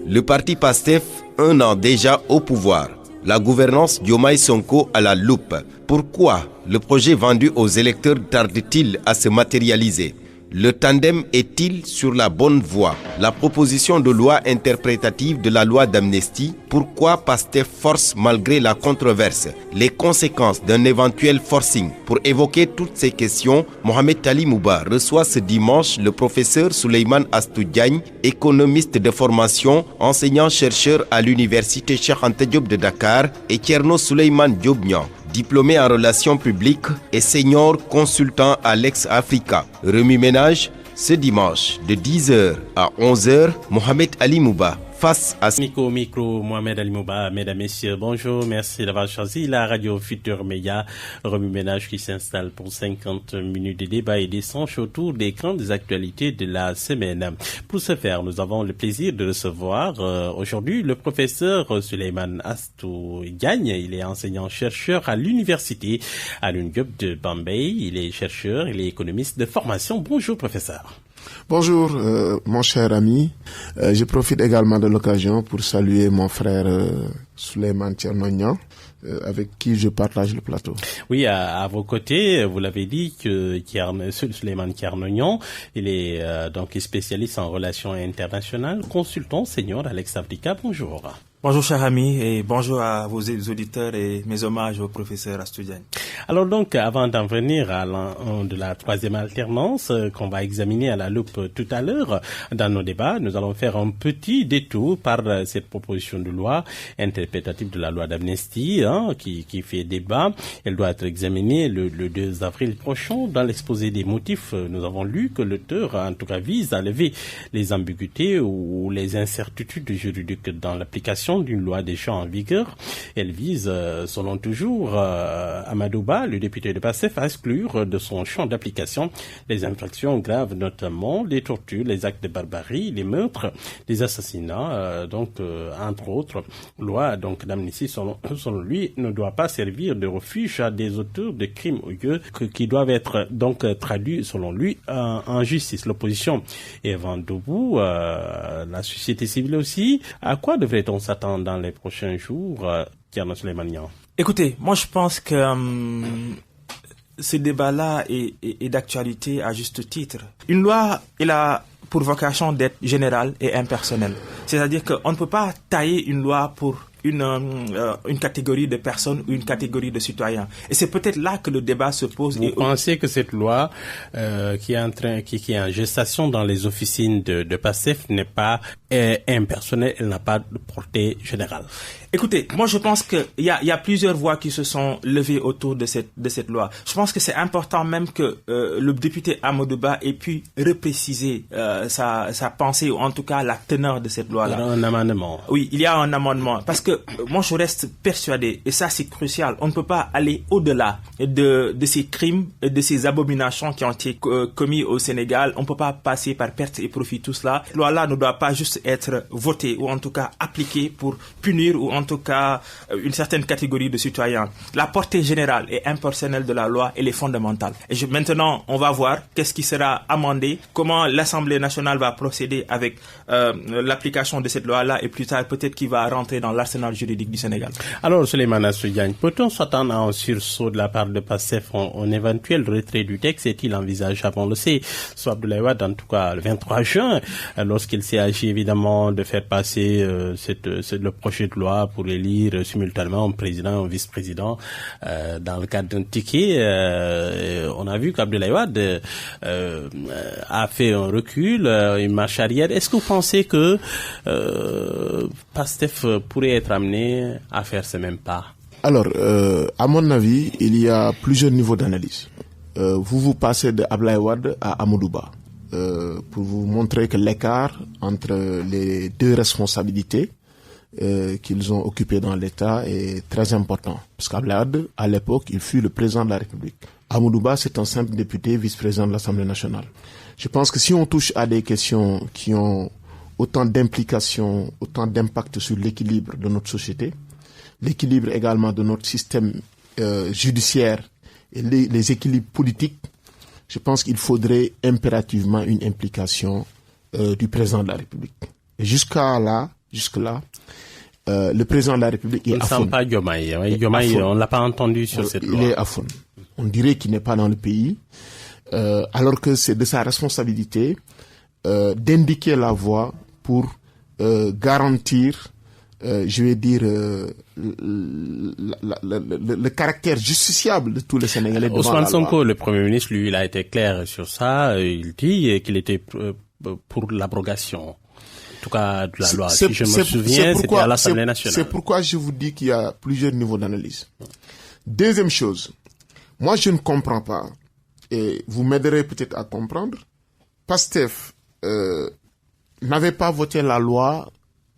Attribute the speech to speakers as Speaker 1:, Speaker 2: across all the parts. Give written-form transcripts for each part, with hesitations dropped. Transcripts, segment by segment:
Speaker 1: Le parti PASTEF, 1 an déjà au pouvoir. La gouvernance Diomaye Sonko à la loupe. Pourquoi le projet vendu aux électeurs tarde-t-il à se matérialiser? Le tandem est-il sur la bonne voie? La proposition de loi interprétative de la loi d'amnistie, pourquoi PASTEF force malgré la controverse? Les conséquences d'un éventuel forcing. Pour évoquer toutes ces questions, Mohamed Ali Mouba reçoit ce dimanche le professeur Souleymane Astou Diagne, économiste de formation, enseignant-chercheur à l'université Cheikh Anta Diop de Dakar, et Thierno Souleymane Diop Niang, diplômé en relations publiques et senior consultant à Lex-Africa. Remue-ménage ce dimanche de 10h à 11h, Mohamed Ali Mouba face à...
Speaker 2: Micro, Mohamed Ali Mouba, mesdames, messieurs, bonjour, merci d'avoir choisi la radio Futur Média, remue-ménage qui s'installe pour 50 minutes de débat et d'échange autour des grandes actualités de la semaine. Pour ce faire, nous avons le plaisir de recevoir aujourd'hui le professeur Souleymane Astou Diagne. Il est enseignant-chercheur à l'université à l'UNIGUP de Bambey. Il est chercheur, il est économiste de formation. Bonjour, professeur.
Speaker 3: Bonjour, mon cher ami. Je profite également de l'occasion pour saluer mon frère Souleymane Thierno Niang, avec qui je partage le plateau. Oui,
Speaker 2: à vos côtés, vous l'avez dit que Souleymane Thierno Niang, il est donc spécialiste en relations internationales, consultant senior à Lex-Africa. Bonjour.
Speaker 4: Bonjour cher ami et bonjour à vos auditeurs et mes hommages au professeur Astou Diagne.
Speaker 2: Alors donc, avant d'en venir à de la troisième alternance qu'on va examiner à la loupe tout à l'heure dans nos débats, nous allons faire un petit détour par cette proposition de loi interprétative de la loi d'amnistie qui fait débat. Elle doit être examinée le 2 avril prochain. Dans l'exposé des motifs, nous avons lu que l'auteur, en tout cas, vise à lever les ambiguïtés ou les incertitudes juridiques dans l'application d'une loi déjà en vigueur. Elle vise, selon toujours Amadou Ba, le député de PASTEF, à exclure de son champ d'application les infractions graves, notamment les tortures, les actes de barbarie, les meurtres, les assassinats. Entre autres, loi d'amnistie, selon lui, ne doit pas servir de refuge à des auteurs de crimes odieux qui doivent être donc traduits, selon lui, en justice. L'opposition est vent debout, la société civile aussi. À quoi devrait-on s'attendre dans les prochains jours, Thierno Souleymane Niang?
Speaker 4: Écoutez, moi je pense que ce débat-là est d'actualité à juste titre. Une loi, elle a pour vocation d'être générale et impersonnelle. C'est-à-dire qu'on ne peut pas tailler une loi pour une catégorie de personnes ou une catégorie de citoyens. Et c'est peut-être là que le débat se pose.
Speaker 2: Vous pensez que cette loi qui est en gestation dans les officines de PASTEF n'est pas impersonnelle, elle n'a pas de portée générale?
Speaker 4: Écoutez, moi je pense qu'il y a plusieurs voix qui se sont levées autour de cette loi. Je pense que c'est important même que le député Amadou Ba ait pu repréciser sa pensée, ou en tout cas la teneur de cette loi-là.
Speaker 2: Il y a un amendement.
Speaker 4: Oui, il y a un amendement. Parce que moi je reste persuadé, et ça c'est crucial, on ne peut pas aller au-delà de ces crimes et de ces abominations qui ont été commis au Sénégal. On ne peut pas passer par perte et profit tout cela. Cette loi-là ne doit pas juste être votée, ou en tout cas appliquée pour punir, ou en tout cas une certaine catégorie de citoyens. La portée générale et impersonnelle de la loi, elle est fondamentale. Et maintenant, on va voir qu'est-ce qui sera amendé, comment l'Assemblée nationale va procéder avec l'application de cette loi-là, et plus tard peut-être qu'il va rentrer dans l'arsenal juridique du Sénégal.
Speaker 2: Alors, Souleymane Astou Diagne, peut-on s'attendre à un sursaut de la part de PASTEF, un éventuel retrait du texte? Est-il envisageable? On le sait, soit Abdoulaye Wade, en tout cas le 23 juin, lorsqu'il s'est agi évidemment de faire passer le projet de loi pour élire simultanément un président et un vice-président dans le cadre d'un ticket. On a vu qu'Abdoulaye Wade a fait un recul, une marche arrière. Est-ce que vous pensez que PASTEF pourrait être amené à faire ce même pas?
Speaker 3: Alors, à mon avis, il y a plusieurs niveaux d'analyse. Vous passez de Abdoulaye Wade à Amadou Ba pour vous montrer que l'écart entre les deux responsabilités qu'ils ont occupées dans l'État est très important. Parce qu'Abdoulaye Wade, à l'époque, il fut le président de la République. Amadou Ba, c'est un simple député, vice-président de l'Assemblée nationale. Je pense que si on touche à des questions qui ont autant d'implications, autant d'impact sur l'équilibre de notre société, l'équilibre également de notre système judiciaire et les équilibres politiques, je pense qu'il faudrait impérativement une implication du président de la République. Et jusque-là, le président de la République est à fond.
Speaker 2: On ne sent pas Diomaye. Oui, Diomaye, on ne l'a pas entendu sur cette loi.
Speaker 3: Il est à fond. On dirait qu'il n'est pas dans le pays, alors que c'est de sa responsabilité d'indiquer la voie pour garantir, le caractère justiciable de tous les Sénégalais devant
Speaker 2: Ousmane
Speaker 3: la
Speaker 2: Sonko,
Speaker 3: loi.
Speaker 2: le Premier ministre, lui, il a été clair sur ça. Il dit qu'il était pour l'abrogation. En tout cas, de la loi. Si je me souviens, c'était à l'Assemblée nationale.
Speaker 3: C'est pourquoi je vous dis qu'il y a plusieurs niveaux d'analyse. Deuxième chose, moi je ne comprends pas, et vous m'aiderez peut-être à comprendre, PASTEF n'avait pas voté la loi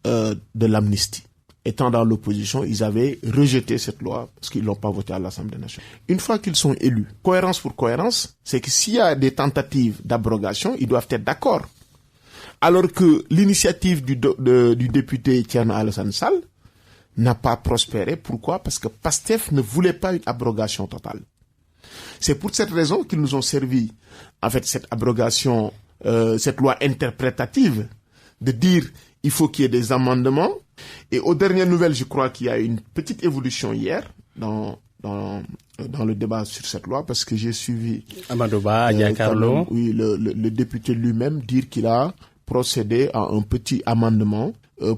Speaker 3: de l'amnistie. Étant dans l'opposition, ils avaient rejeté cette loi parce qu'ils l'ont pas votée à l'Assemblée nationale. Une fois qu'ils sont élus, cohérence pour cohérence, c'est que s'il y a des tentatives d'abrogation, ils doivent être d'accord. Alors que l'initiative du député Thierno Alassane Sall n'a pas prospéré. Pourquoi? Parce que PASTEF ne voulait pas une abrogation totale. C'est pour cette raison qu'ils nous ont servi, en fait, cette abrogation, cette loi interprétative, de dire il faut qu'il y ait des amendements. Et aux dernières nouvelles, je crois qu'il y a une petite évolution hier dans le débat sur cette loi, parce que j'ai suivi
Speaker 2: Amadouba, Diakarlo.
Speaker 3: Oui, le député lui-même dire qu'il a procédé à un petit amendement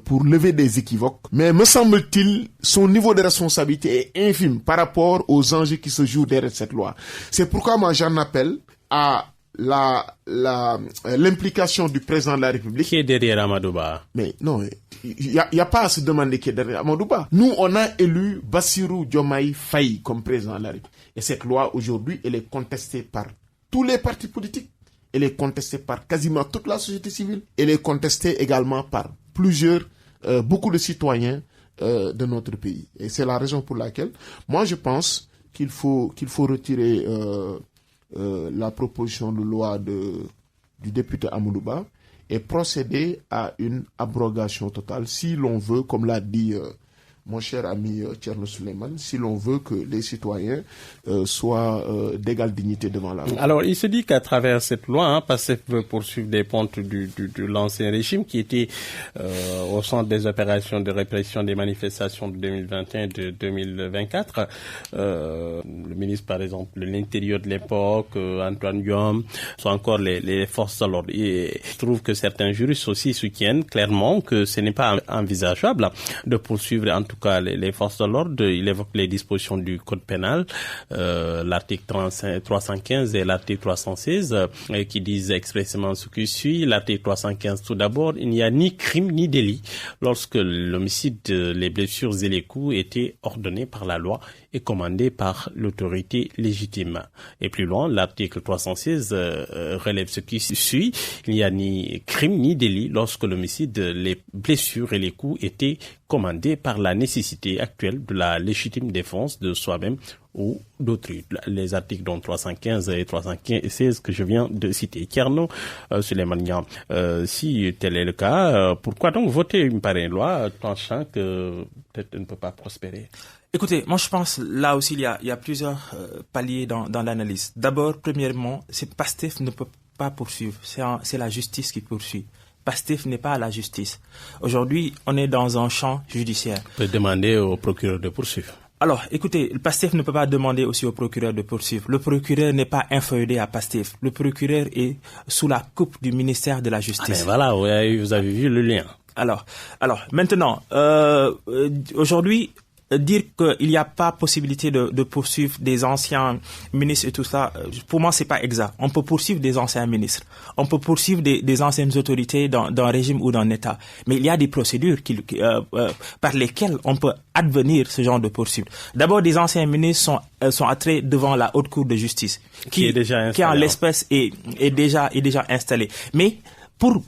Speaker 3: pour lever des équivoques. Mais me semble-t-il, son niveau de responsabilité est infime par rapport aux enjeux qui se jouent derrière cette loi. C'est pourquoi moi j'en appelle à l'implication du président de la République.
Speaker 2: Qui est derrière Amadouba?
Speaker 3: Mais non, il y a pas à se demander qui est derrière Amadouba. Nous, on a élu Bassirou Diomaye Faye comme président de la République. Et cette loi, aujourd'hui, elle est contestée par tous les partis politiques. Elle est contestée par quasiment toute la société civile. Elle est contestée également par beaucoup de citoyens de notre pays. Et c'est la raison pour laquelle, moi, je pense qu'il faut retirer la proposition de loi du député Amadouba et procéder à une abrogation totale si l'on veut, comme l'a dit mon cher ami Thierno Souleymane, si l'on veut que les citoyens soient d'égale dignité devant la loi.
Speaker 2: Alors, il se dit qu'à travers cette loi, PASTEF veut poursuivre des pontes de l'ancien régime qui était au centre des opérations de répression des manifestations de 2021 et de 2024. Le ministre, par exemple, de l'Intérieur de l'époque, Antoine Diome, sont encore les forces de l'ordre. Et je trouve que certains juristes aussi soutiennent clairement que ce n'est pas envisageable de poursuivre en tout cas les forces de l'ordre. Il évoque les dispositions du code pénal, l'article 315 et l'article 316 qui disent expressément ce qui suit. L'article 315 tout d'abord, il n'y a ni crime ni délit lorsque l'homicide, les blessures et les coups étaient ordonnés par la loi et commandés par l'autorité légitime. Et plus loin, l'article 316 relève ce qui suit. Il n'y a ni crime ni délit lorsque l'homicide, les blessures et les coups étaient commandés par la nécessité actuelle de la légitime défense de soi-même ou d'autrui. Les articles dont 315 et 316 que je viens de citer. Thierno Souleymane Niang, si tel est le cas, pourquoi donc voter une pareille loi pensant que peut-être elle ne peut pas prospérer?
Speaker 4: Écoutez, moi je pense là aussi il y a plusieurs paliers dans l'analyse. D'abord, premièrement, PASTEF ne peut pas poursuivre, c'est la justice qui poursuit. PASTEF n'est pas à la justice. Aujourd'hui, on est dans un champ judiciaire.
Speaker 2: On peut demander au procureur de poursuivre.
Speaker 4: Alors, écoutez, le PASTEF ne peut pas demander aussi au procureur de poursuivre. Le procureur n'est pas inféodé à PASTEF. Le procureur est sous la coupe du ministère de la Justice.
Speaker 2: Ah ben voilà, vous avez vu le lien.
Speaker 4: Alors, maintenant, aujourd'hui, dire qu'il n'y a pas possibilité de poursuivre des anciens ministres et tout ça, pour moi, c'est pas exact. On peut poursuivre des anciens ministres. On peut poursuivre des anciennes autorités dans un régime ou dans un État. Mais il y a des procédures par lesquelles on peut advenir ce genre de poursuite. D'abord, des anciens ministres sont attraits devant la Haute Cour de justice, qui en l'espèce est déjà installée. Mais pour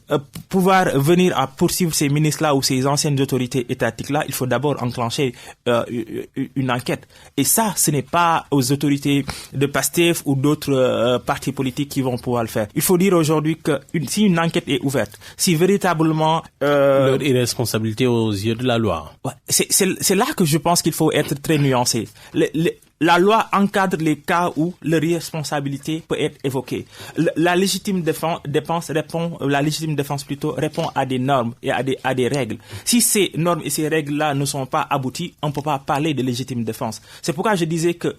Speaker 4: pouvoir venir à poursuivre ces ministres-là ou ces anciennes autorités étatiques-là, il faut d'abord enclencher une enquête. Et ça, ce n'est pas aux autorités de PASTEF ou d'autres partis politiques qui vont pouvoir le faire. Il faut dire aujourd'hui que si une enquête est ouverte, si véritablement...
Speaker 2: leur irresponsabilité aux yeux de la loi.
Speaker 4: Ouais, c'est là que je pense qu'il faut être très nuancé. la loi encadre les cas où l'irresponsabilité peut être évoquée. La légitime défense répond à des normes et à des règles. Si ces normes et ces règles-là ne sont pas abouties, on ne peut pas parler de légitime défense. C'est pourquoi je disais que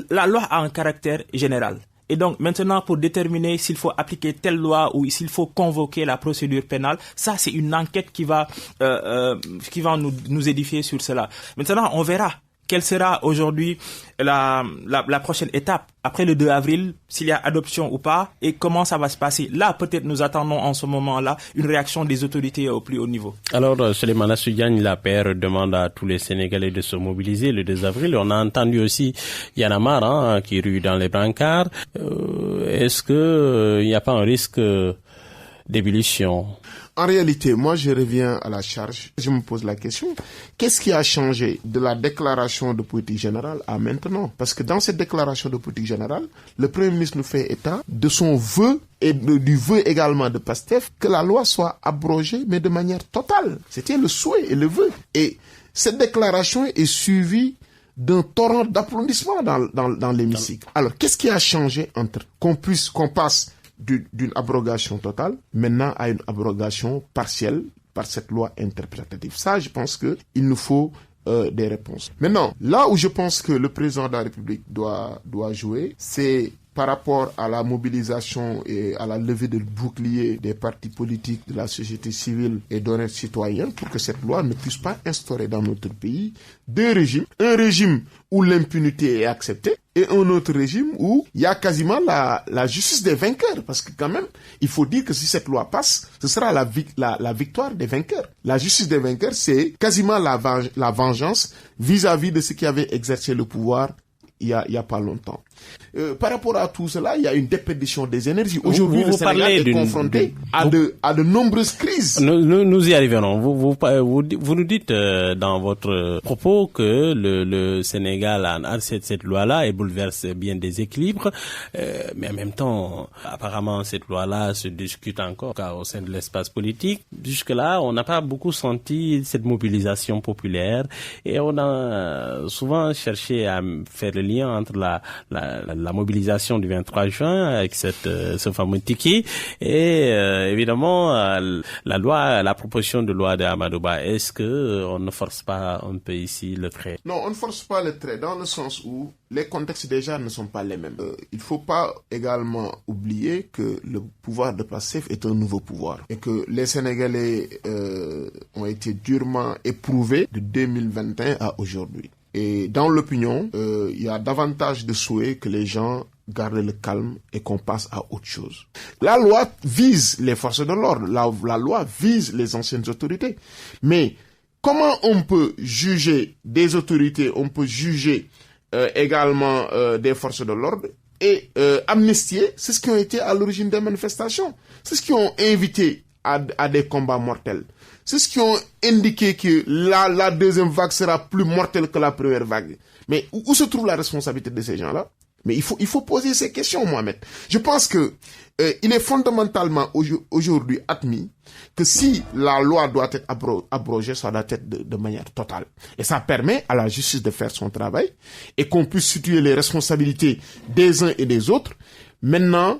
Speaker 4: la loi a un caractère général. Et donc, maintenant, pour déterminer s'il faut appliquer telle loi ou s'il faut convoquer la procédure pénale, ça, c'est une enquête qui va nous édifier sur cela. Maintenant, on verra quelle sera aujourd'hui la prochaine étape après le 2 avril, s'il y a adoption ou pas, et comment ça va se passer. Là, peut-être nous attendons en ce moment-là une réaction des autorités au plus haut niveau.
Speaker 2: Alors, Souleymane Assoudjiagne, la PR demande à tous les Sénégalais de se mobiliser le 2 avril. On a entendu aussi Y'en a marre qui rue dans les brancards. Est-ce que il n'y a pas un risque d'ébullition?
Speaker 3: En réalité, moi, je reviens à la charge. Je me pose la question, qu'est-ce qui a changé de la déclaration de politique générale à maintenant? Parce que dans cette déclaration de politique générale, le Premier ministre nous fait état de son vœu et du vœu également de PASTEF que la loi soit abrogée, mais de manière totale. C'était le souhait et le vœu. Et cette déclaration est suivie d'un torrent d'applaudissements dans l'hémicycle. Alors, qu'est-ce qui a changé entre qu'on passe d'une abrogation totale, maintenant à une abrogation partielle par cette loi interprétative? Ça, je pense que il nous faut des réponses. Maintenant, là où je pense que le président de la République doit jouer, c'est par rapport à la mobilisation et à la levée de bouclier des partis politiques, de la société civile et d'honnêtes citoyens pour que cette loi ne puisse pas instaurer dans notre pays deux régimes. Un régime où l'impunité est acceptée et un autre régime où il y a quasiment la justice des vainqueurs. Parce que quand même, il faut dire que si cette loi passe, ce sera la victoire des vainqueurs. La justice des vainqueurs, c'est quasiment la vengeance vis-à-vis de ceux qui avaient exercé le pouvoir il y a pas longtemps. Par rapport à tout cela, il y a une déperdition des énergies. Aujourd'hui, le Sénégal est confronté à de nombreuses crises.
Speaker 2: Nous y arriverons. Vous nous dites dans votre propos que le Sénégal a cette loi-là et bouleverse bien des équilibres, mais en même temps, apparemment, cette loi-là se discute encore au sein de l'espace politique. Jusque-là, on n'a pas beaucoup senti cette mobilisation populaire et on a souvent cherché à faire le lien entre la mobilisation du 23 juin avec ce fameux ticket et évidemment la proposition de loi de Amadou Ba. Est-ce que on ne force pas un peu ici le trait?
Speaker 3: Non, on ne force pas le trait dans le sens où les contextes déjà ne sont pas les mêmes. Il ne faut pas également oublier que le pouvoir de PASTEF est un nouveau pouvoir et que les Sénégalais ont été durement éprouvés de 2021 à aujourd'hui. Et dans l'opinion, il y a davantage de souhaits que les gens gardent le calme et qu'on passe à autre chose. La loi vise les forces de l'ordre, la loi vise les anciennes autorités. Mais comment on peut juger des autorités, on peut juger également des forces de l'ordre et amnistier ceux qui ont été à l'origine des manifestations, ceux qui ont invité à des combats mortels. C'est ce qui ont indiqué que la deuxième vague sera plus mortelle que la première vague. Mais où se trouve la responsabilité de ces gens-là? Mais il faut poser ces questions, Mohamed. Je pense que il est fondamentalement aujourd'hui admis que si la loi doit être abrogée, ça doit être de manière totale. Et ça permet à la justice de faire son travail et qu'on puisse situer les responsabilités des uns et des autres. Maintenant,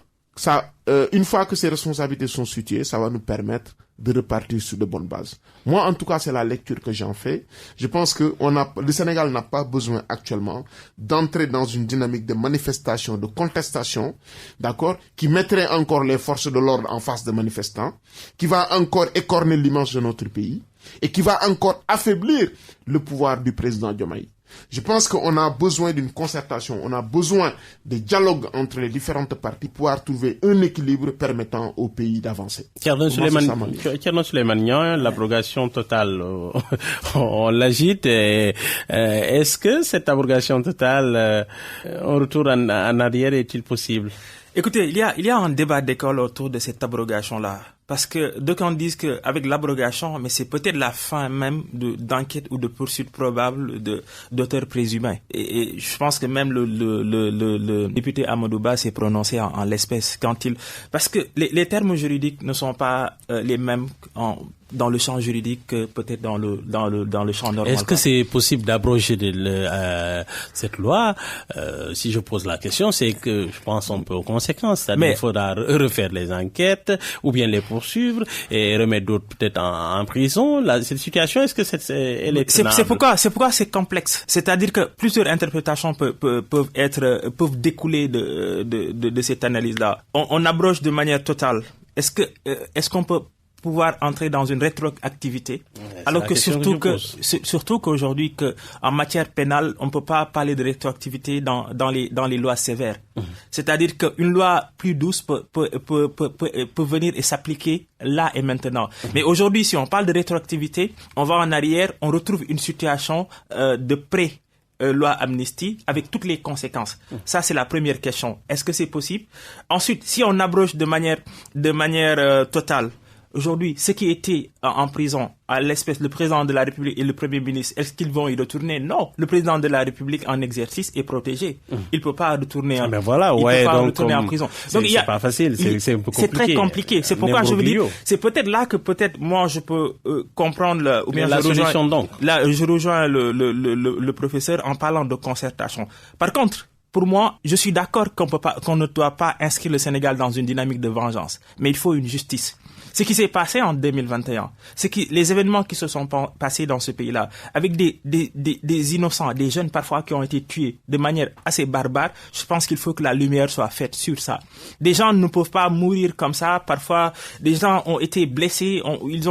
Speaker 3: une fois que ces responsabilités sont situées, ça va nous permettre de repartir sur de bonnes bases. Moi, en tout cas, c'est la lecture que j'en fais. Je pense que le Sénégal n'a pas besoin actuellement d'entrer dans une dynamique de manifestation, de contestation, d'accord, qui mettrait encore les forces de l'ordre en face des manifestants, qui va encore écorner l'image de notre pays et qui va encore affaiblir le pouvoir du président Diomaye. Je pense qu'on a besoin d'une concertation, on a besoin de dialogue entre les différentes parties pour pouvoir trouver un équilibre permettant au pays d'avancer.
Speaker 2: Thierno Souleymane Niang, l'abrogation totale, on l'agite. Est-ce que cette abrogation totale, un retour en arrière est-il possible?
Speaker 4: Écoutez, il y a un débat d'école autour de cette abrogation-là. Parce que d'aucuns disent qu'avec l'abrogation, mais c'est peut-être la fin même d'enquête ou de poursuite probable d'auteurs présumés. Et je pense que même le député Amadouba s'est prononcé en l'espèce parce que les termes juridiques ne sont pas les mêmes dans le champ juridique que peut-être dans le champ normal.
Speaker 2: Est-ce que c'est possible d'abroger cette loi? Si je pose la question, c'est que je pense un peu aux conséquences. C'est-à-dire qu'il faudra refaire les enquêtes ou bien les poursuivre et remettre d'autres peut-être en prison. Cette situation, est-ce que elle est tenable?
Speaker 4: C'est pourquoi c'est complexe. C'est-à-dire que plusieurs interprétations peuvent découler de cette analyse-là. On abroge de manière totale. Est-ce qu'on peut pouvoir entrer dans une rétroactivité, alors que surtout qu'aujourd'hui en matière pénale on peut pas parler de rétroactivité dans les lois sévères. C'est-à-dire qu'une loi plus douce peut venir et s'appliquer là et maintenant. Mais aujourd'hui, si on parle de rétroactivité, on va en arrière, on retrouve une situation de loi amnistie avec toutes les conséquences. Ça, c'est la première question. Est-ce que c'est possible? Ensuite, si on abroge de manière totale, aujourd'hui, ceux qui étaient en prison, le président de la République et le Premier ministre, est-ce qu'ils vont y retourner? Non. Le président de la République en exercice est protégé. Il peut pas retourner en prison. Donc c'est pas facile, c'est un peu compliqué. C'est très compliqué. C'est pourquoi je veux dire, c'est peut-être là que moi je peux comprendre ou bien je rejoins le professeur en parlant de concertation. Par contre, pour moi, je suis d'accord qu'on ne doit pas inscrire le Sénégal dans une dynamique de vengeance, mais il faut une justice. Ce qui s'est passé en 2021, les événements qui se sont passés dans ce pays-là, avec des innocents, des jeunes parfois qui ont été tués de manière assez barbare, je pense qu'il faut que la lumière soit faite sur ça. Des gens ne peuvent pas mourir comme ça. Parfois, des gens ont été blessés, ils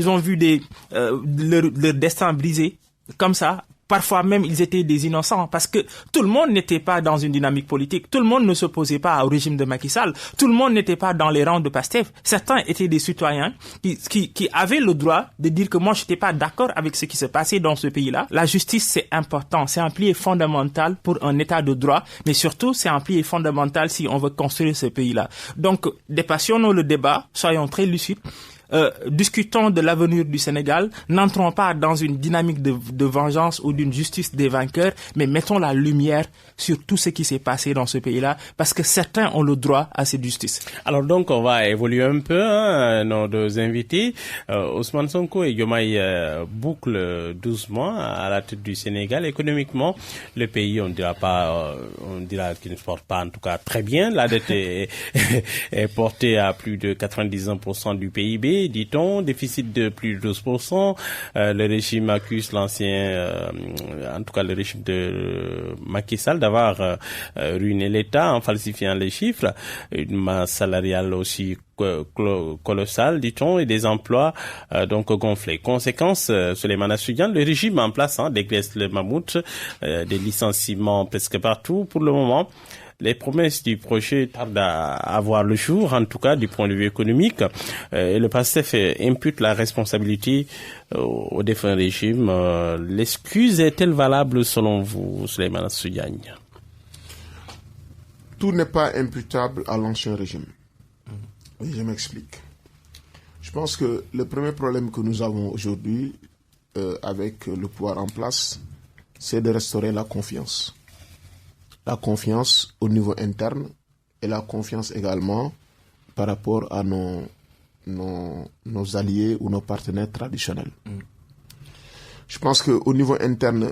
Speaker 4: ont vu leur destin brisé comme ça. Parfois même, ils étaient des innocents parce que tout le monde n'était pas dans une dynamique politique. Tout le monde ne s'opposait pas au régime de Macky Sall. Tout le monde n'était pas dans les rangs de Pastef. Certains étaient des citoyens qui avaient le droit de dire que moi, je n'étais pas d'accord avec ce qui se passait dans ce pays-là. La justice, c'est important. C'est un pilier fondamental pour un état de droit. Mais surtout, c'est un pilier fondamental si on veut construire ce pays-là. Donc, dépassionnons le débat. Soyons très lucides. Discutons de l'avenir du Sénégal, n'entrons pas dans une dynamique de vengeance ou d'une justice des vainqueurs, mais mettons la lumière sur tout ce qui s'est passé dans ce pays-là, parce que certains ont le droit à cette justice.
Speaker 2: Alors donc, on va évoluer un peu, nos deux invités. Ousmane Sonko et Diomaye bouclent doucement à la tête du Sénégal. Économiquement, le pays, on dira qu'il ne se porte pas en tout cas très bien. La dette est portée à plus de 99% du PIB. Dit-on, déficit de plus de 12%. Le régime accuse en tout cas le régime de Macky Sall d'avoir ruiné l'État en falsifiant les chiffres. Une masse salariale aussi colossale, dit-on, et des emplois donc gonflés. Conséquence, Souleymane Assoudiane, le régime en place dégraisse le mammouth, des licenciements presque partout pour le moment. Les promesses du projet tardent à avoir le jour, en tout cas du point de vue économique. Et le PASTEF impute la responsabilité au défunt régime. L'excuse est-elle valable selon vous, Souleymane Assoudiane?
Speaker 3: Tout n'est pas imputable à l'ancien régime. Oui, je m'explique. Je pense que le premier problème que nous avons aujourd'hui avec le pouvoir en place, c'est de restaurer la confiance. La confiance au niveau interne et la confiance également par rapport à nos alliés ou nos partenaires traditionnels. Je pense qu'au niveau interne,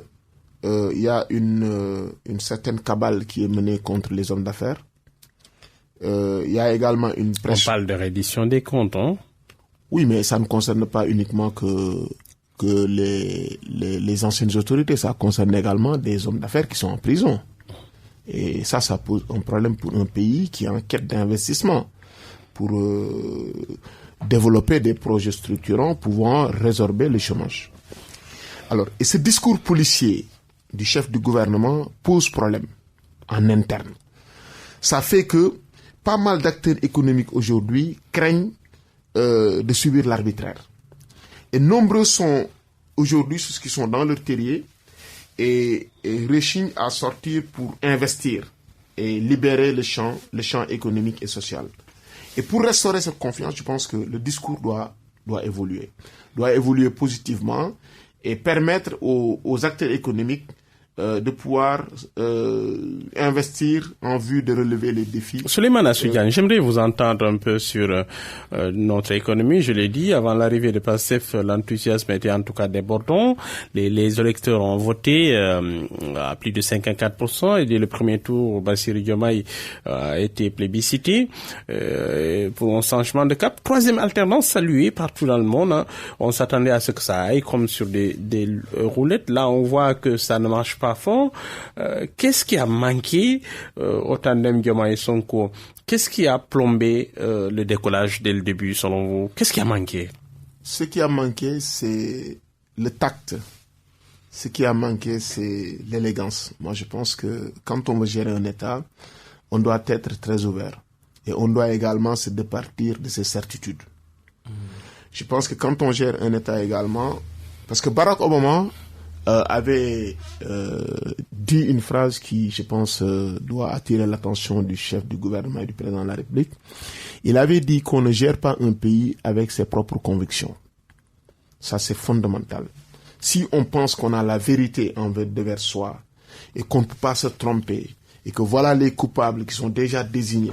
Speaker 3: il y a une certaine cabale qui est menée contre les hommes d'affaires. Il y a également une pression.
Speaker 2: On parle de reddition des comptes, hein?
Speaker 3: Oui, mais ça ne concerne pas uniquement que les anciennes autorités. Ça concerne également des hommes d'affaires qui sont en prison. Et ça pose un problème pour un pays qui est en quête d'investissement pour développer des projets structurants pouvant résorber le chômage. Alors, et ce discours policier du chef du gouvernement pose problème en interne. Ça fait que pas mal d'acteurs économiques aujourd'hui craignent de subir l'arbitraire. Et nombreux sont aujourd'hui ceux qui sont dans leur terrier et rechignent à sortir pour investir et libérer le champ économique et social. Et pour restaurer cette confiance, je pense que le discours doit évoluer positivement et permettre aux acteurs économiques de pouvoir investir en vue de relever les défis.
Speaker 2: Souleymane Assoudiane, j'aimerais vous entendre un peu sur notre économie. Je l'ai dit, avant l'arrivée de PASTEF, l'enthousiasme était en tout cas débordant. Les électeurs ont voté à plus de 54%, et dès le premier tour, Bassirou Diomaye a été plébiscité pour un changement de cap. Troisième alternance saluée partout dans le monde, hein. On s'attendait à ce que ça aille comme sur des roulettes. Là, on voit que ça ne marche pas fort. Qu'est-ce qui a manqué au tandem Diomaye-Sonko? Qu'est-ce qui a plombé le décollage dès le début, selon vous? Qu'est-ce qui a manqué?
Speaker 3: Ce qui a manqué, c'est le tact. Ce qui a manqué, c'est l'élégance. Moi, je pense que quand on veut gérer un État, on doit être très ouvert. Et on doit également se départir de ses certitudes. Je pense que quand on gère un État également, parce que Barack Obama avait dit une phrase qui, je pense, doit attirer l'attention du chef du gouvernement et du président de la République. Il avait dit qu'on ne gère pas un pays avec ses propres convictions. Ça, c'est fondamental. Si on pense qu'on a la vérité envers soi et qu'on ne peut pas se tromper et que voilà les coupables qui sont déjà désignés,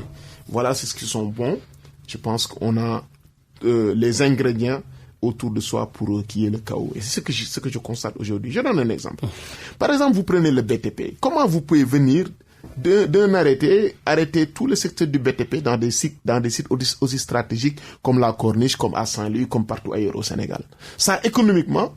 Speaker 3: voilà ce qui sont bons, je pense qu'on a les ingrédients autour de soi pour qu'il y ait le chaos. Et c'est ce que je constate aujourd'hui. Je donne un exemple. Par exemple, vous prenez le BTP. Comment vous pouvez venir d'un arrêter tout le secteur du BTP dans des sites aussi stratégiques comme la Corniche, comme à Saint-Louis, comme partout ailleurs au Sénégal. Ça, économiquement,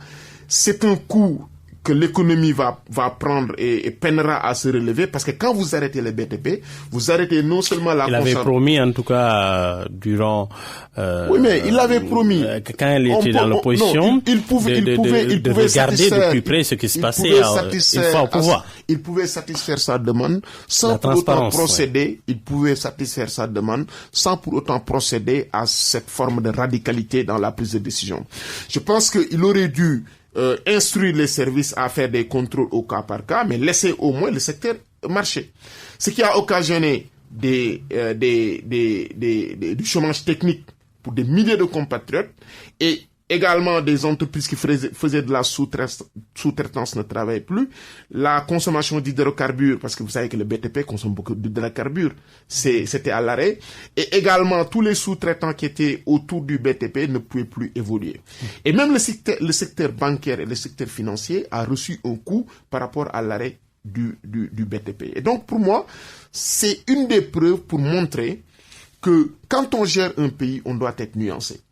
Speaker 3: c'est un coût que l'économie va prendre et peinera à se relever, parce que quand vous arrêtez le BTP, vous arrêtez non seulement la
Speaker 2: consommation. Il avait promis, en tout cas, durant...
Speaker 3: oui, mais il avait promis...
Speaker 2: quand il était dans l'opposition,
Speaker 3: il pouvait
Speaker 2: regarder de plus près ce qui se passait une fois au pouvoir.
Speaker 3: Il pouvait satisfaire sa demande sans pour autant procéder. Ouais. Il pouvait satisfaire sa demande sans pour autant procéder à cette forme de radicalité dans la prise de décision. Je pense qu'il aurait dû instruire les services à faire des contrôles au cas par cas, mais laisser au moins le secteur marcher. Ce qui a occasionné du chômage technique pour des milliers de compatriotes, et également des entreprises qui faisaient de la sous-traitance ne travaillent plus. La consommation d'hydrocarbures, parce que vous savez que le BTP consomme beaucoup d'hydrocarbures, c'était à l'arrêt. Et également, tous les sous-traitants qui étaient autour du BTP ne pouvaient plus évoluer. Et même le secteur bancaire et le secteur financier a reçu un coup par rapport à l'arrêt du BTP. Et donc, pour moi, c'est une des preuves pour montrer que quand on gère un pays, on doit être nuancé.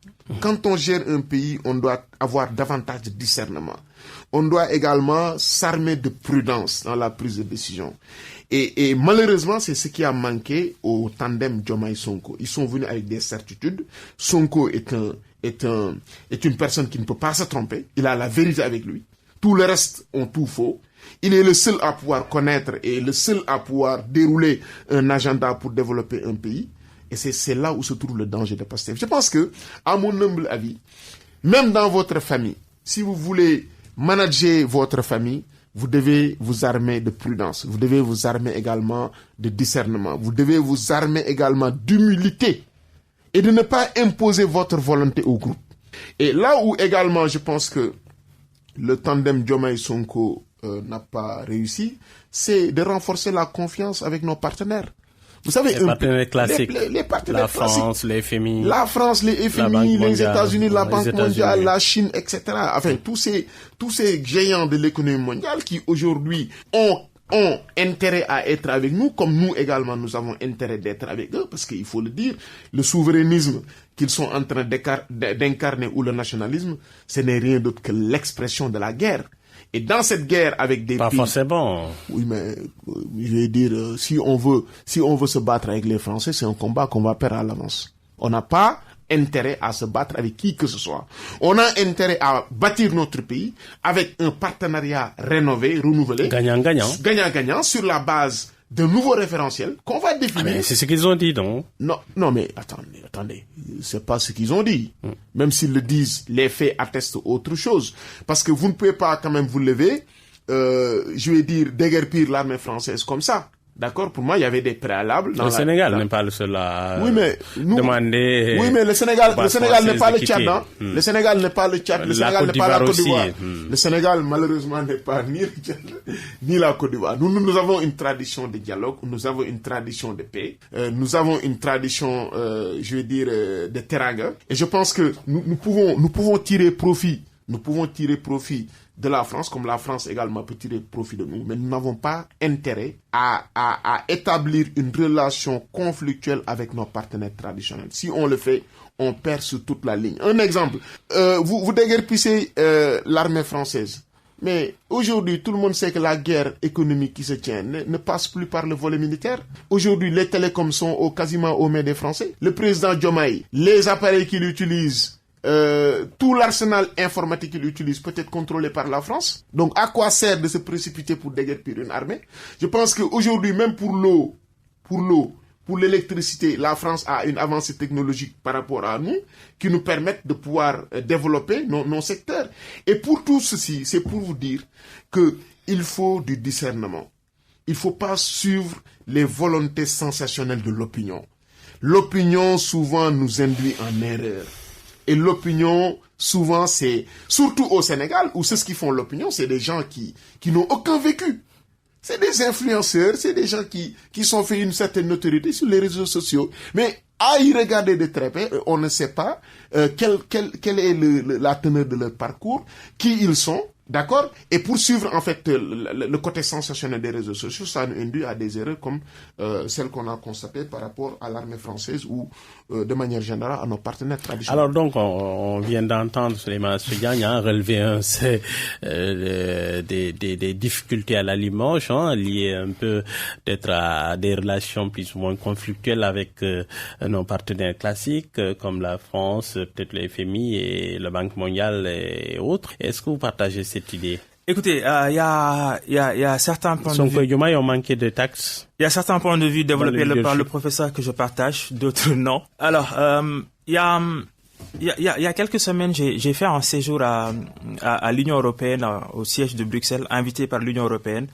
Speaker 3: Quand on gère un pays, on doit avoir davantage de discernement. On doit également s'armer de prudence dans la prise de décision. Et malheureusement, c'est ce qui a manqué au tandem Diomaye-Sonko. Ils sont venus avec des certitudes. Sonko est une personne qui ne peut pas se tromper. Il a la vérité avec lui. Tout le reste ont tout faux. Il est le seul à pouvoir connaître et le seul à pouvoir dérouler un agenda pour développer un pays. Et c'est là où se trouve le danger de PASTEF. Je pense que, à mon humble avis, même dans votre famille, si vous voulez manager votre famille, vous devez vous armer de prudence. Vous devez vous armer également de discernement. Vous devez vous armer également d'humilité et de ne pas imposer votre volonté au groupe. Et là où également je pense que le tandem Diomaye-Sonko n'a pas réussi, c'est de renforcer la confiance avec nos partenaires. Vous savez,
Speaker 2: les partenaires classiques,
Speaker 3: les partenaires
Speaker 2: la France, les FMI,
Speaker 3: les États-Unis, la Banque mondiale, la Chine, etc. Enfin, tous ces géants de l'économie mondiale qui aujourd'hui ont intérêt à être avec nous, comme nous également nous avons intérêt d'être avec eux, parce qu'il faut le dire, le souverainisme qu'ils sont en train d'incarner ou le nationalisme, ce n'est rien d'autre que l'expression de la guerre. Et dans cette guerre avec des
Speaker 2: pas
Speaker 3: pays...
Speaker 2: forcément.
Speaker 3: Oui, mais je vais dire, si on veut se battre avec les Français, c'est un combat qu'on va perdre à l'avance. On n'a pas intérêt à se battre avec qui que ce soit. On a intérêt à bâtir notre pays avec un partenariat rénové, renouvelé.
Speaker 2: Gagnant-gagnant.
Speaker 3: Gagnant-gagnant sur la base de nouveaux référentiels qu'on va définir.
Speaker 2: Mais c'est ce qu'ils ont dit, non?
Speaker 3: Non, mais attendez. C'est pas ce qu'ils ont dit. Même s'ils le disent, les faits attestent autre chose. Parce que vous ne pouvez pas quand même vous lever, je vais dire, déguerpir l'armée française comme ça. D'accord, pour moi, il y avait des préalables.
Speaker 2: Le Sénégal n'est pas le seul à
Speaker 3: demander. Oui, mais le Sénégal n'est pas le Tchad, hein. Le Sénégal n'est pas le Tchad, le Sénégal n'est pas la Côte d'Ivoire. Le Sénégal, malheureusement, n'est pas ni le Tchad, ni la Côte d'Ivoire. Nous avons une tradition de dialogue, nous avons une tradition de paix, nous avons une tradition, de teranga. Et je pense que nous pouvons tirer profit. Nous pouvons tirer profit de la France, comme la France également peut tirer profit de nous, mais nous n'avons pas intérêt à établir une relation conflictuelle avec nos partenaires traditionnels. Si on le fait, on perd sur toute la ligne. Un exemple, vous déguerpissez l'armée française. Mais aujourd'hui, tout le monde sait que la guerre économique qui se tient ne passe plus par le volet militaire. Aujourd'hui, les télécoms sont quasiment aux mains des Français. Le président Diomaye, les appareils qu'il utilise, tout l'arsenal informatique qu'il utilise peut être contrôlé par la France. Donc, à quoi sert de se précipiter pour déguerpir une armée? Je pense qu'aujourd'hui, même pour l'électricité, la France a une avancée technologique par rapport à nous qui nous permettent de pouvoir développer nos secteurs. Et pour tout ceci, c'est pour vous dire qu'il faut du discernement. Il ne faut pas suivre les volontés sensationnelles de l'opinion. L'opinion, souvent, nous induit en erreur. Et l'opinion, souvent, c'est, surtout au Sénégal, où ceux qui font l'opinion, c'est des gens qui n'ont aucun vécu. C'est des influenceurs, c'est des gens qui sont fait une certaine notoriété sur les réseaux sociaux. Mais à y regarder de très près, on ne sait pas quelle est la teneur de leur parcours, qui ils sont. D'accord? Et pour suivre, en fait, le côté sensationnel des réseaux sociaux, ça nous induit à des erreurs comme celles qu'on a constatées par rapport à l'armée française ou, de manière générale, à nos partenaires traditionnels.
Speaker 2: Alors donc, on vient d'entendre Souleymane Diagne relever des difficultés à la Limoges, liées un peu peut-être à des relations plus ou moins conflictuelles avec nos partenaires classiques, comme la France, peut-être le FMI et la Banque mondiale et autres. Est-ce que vous partagez cette idée?
Speaker 4: Écoutez, il y a certains points de vue.
Speaker 2: Ils ont manqué de taxes.
Speaker 4: Il y a certains points de vue développés par le professeur que je partage, d'autres non. Alors, il y a quelques semaines, j'ai fait un séjour à l'Union européenne, au siège de Bruxelles, invité par l'Union européenne,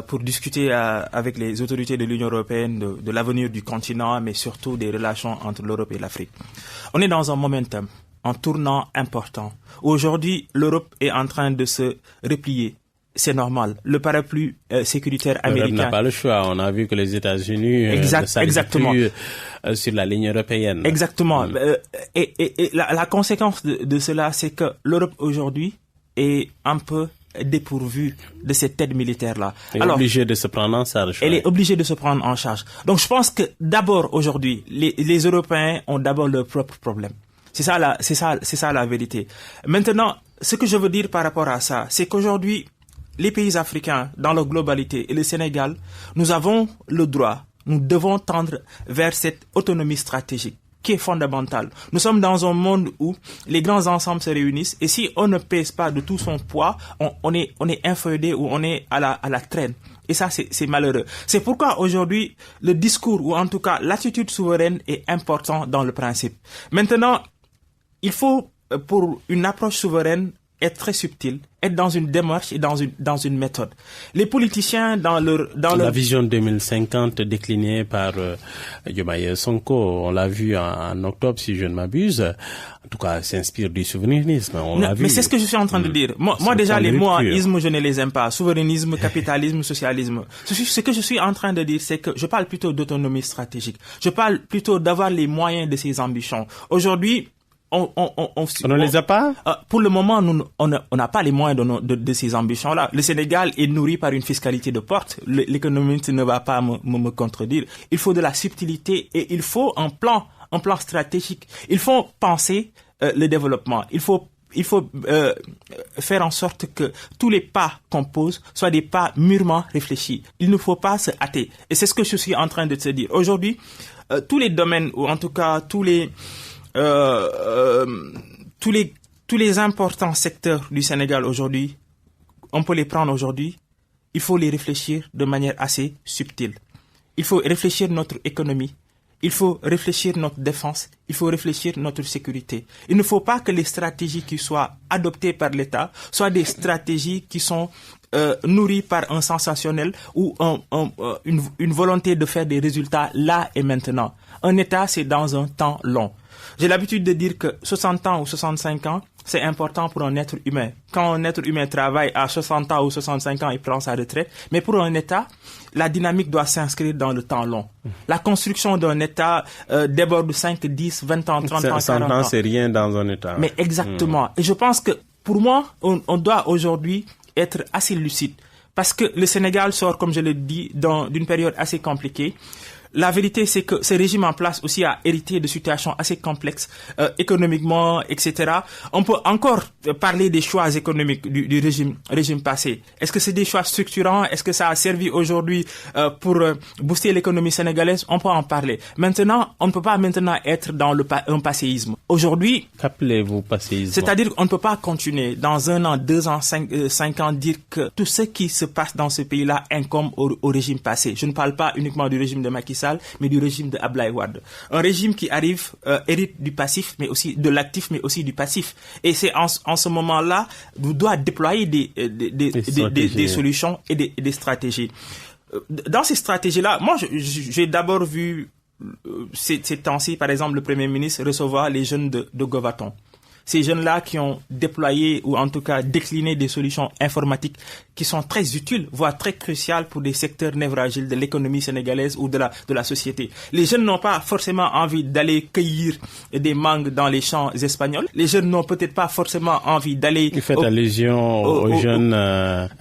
Speaker 4: pour discuter avec les autorités de l'Union européenne de l'avenir du continent, mais surtout des relations entre l'Europe et l'Afrique. On est dans un momentum, un tournant important. Aujourd'hui, l'Europe est en train de se replier. C'est normal. Le parapluie sécuritaire américain.
Speaker 2: L'Europe n'a pas le choix. On a vu que les États-Unis
Speaker 4: exactement
Speaker 2: sur la ligne européenne.
Speaker 4: Exactement. Et la conséquence de cela, c'est que l'Europe aujourd'hui est un peu dépourvue de cette aide militaire-là.
Speaker 2: Elle est obligée de se prendre en charge.
Speaker 4: Elle est obligée de se prendre en charge. Donc, je pense que d'abord aujourd'hui, les Européens ont d'abord leurs propres problèmes. C'est ça la vérité. Maintenant, ce que je veux dire par rapport à ça, c'est qu'aujourd'hui, les pays africains, dans leur globalité, et le Sénégal, nous avons le droit, nous devons tendre vers cette autonomie stratégique qui est fondamentale. Nous sommes dans un monde où les grands ensembles se réunissent et si on ne pèse pas de tout son poids, on est inféodé ou on est à la traîne. Et ça, c'est malheureux. C'est pourquoi aujourd'hui, le discours ou en tout cas l'attitude souveraine est important dans le principe. Maintenant, il faut, pour une approche souveraine, être très subtil, être dans une démarche et dans une méthode. Les politiciens la
Speaker 2: vision 2050 déclinée par Diomaye Sonko, on l'a vu en octobre si je ne m'abuse, en tout cas s'inspire du souverainisme.
Speaker 4: Mais c'est ce que je suis en train de dire. Moi déjà les mots isme je ne les aime pas. Souverainisme, capitalisme, socialisme. Ce que je suis en train de dire, c'est que je parle plutôt d'autonomie stratégique. Je parle plutôt d'avoir les moyens de ses ambitions. Aujourd'hui, on
Speaker 2: ne les a pas?
Speaker 4: Pour le moment, on n'a pas les moyens de ces ambitions-là. Le Sénégal est nourri par une fiscalité de porte. L'économiste ne va pas me contredire. Il faut de la subtilité et il faut un plan stratégique. Il faut penser le développement. Il faut faire en sorte que tous les pas qu'on pose soient des pas mûrement réfléchis. Il ne faut pas se hâter. Et c'est ce que je suis en train de te dire. Aujourd'hui, tous les domaines, ou en tout cas tous les importants secteurs du Sénégal aujourd'hui, on peut les prendre aujourd'hui, il faut les réfléchir de manière assez subtile. Il faut réfléchir notre économie, il faut réfléchir notre défense, il faut réfléchir notre sécurité. Il ne faut pas que les stratégies qui soient adoptées par l'État soient des stratégies qui sont nourries par un sensationnel ou une volonté de faire des résultats là et maintenant. Un État, c'est dans un temps long. J'ai l'habitude de dire que 60 ans ou 65 ans, c'est important pour un être humain. Quand un être humain travaille à 60 ans ou 65 ans, il prend sa retraite. Mais pour un État, la dynamique doit s'inscrire dans le temps long. La construction d'un État déborde 5, 10, 20 ans, 30 ans, 40 ans.
Speaker 2: C'est rien dans un État.
Speaker 4: Mais exactement. Et je pense que, pour moi, on doit aujourd'hui être assez lucide. Parce que le Sénégal sort, comme je l'ai dit, d'une période assez compliquée. La vérité, c'est que ce régime en place aussi a hérité de situations assez complexes, économiquement, etc. On peut encore parler des choix économiques du régime passé. Est-ce que c'est des choix structurants? Est-ce que ça a servi aujourd'hui pour booster l'économie sénégalaise? On peut en parler. Maintenant, on ne peut pas maintenant être dans un passéisme. Aujourd'hui,
Speaker 2: qu'appelez-vous passéisme?
Speaker 4: C'est-à-dire qu'on ne peut pas continuer dans 1 an, 2 ans, 5 ans dire que tout ce qui se passe dans ce pays-là incombe au régime passé. Je ne parle pas uniquement du régime de Macky Sall, mais du régime de Abdoulaye Wade. Un régime qui arrive hérite du passif, mais aussi de l'actif, mais aussi du passif. Et c'est en ce moment-là, nous doit déployer des solutions et des stratégies. Dans ces stratégies-là, moi, j'ai d'abord vu ces temps-ci, par exemple, le Premier ministre recevoir les jeunes de Govaton. Ces jeunes-là qui ont déployé ou en tout cas décliné des solutions informatiques qui sont très utiles, voire très cruciales pour des secteurs névralgiques de l'économie sénégalaise ou de la société. Les jeunes n'ont pas forcément envie d'aller cueillir des mangues dans les champs espagnols. Les jeunes n'ont peut-être pas forcément envie d'aller...
Speaker 2: Vous faites allusion aux jeunes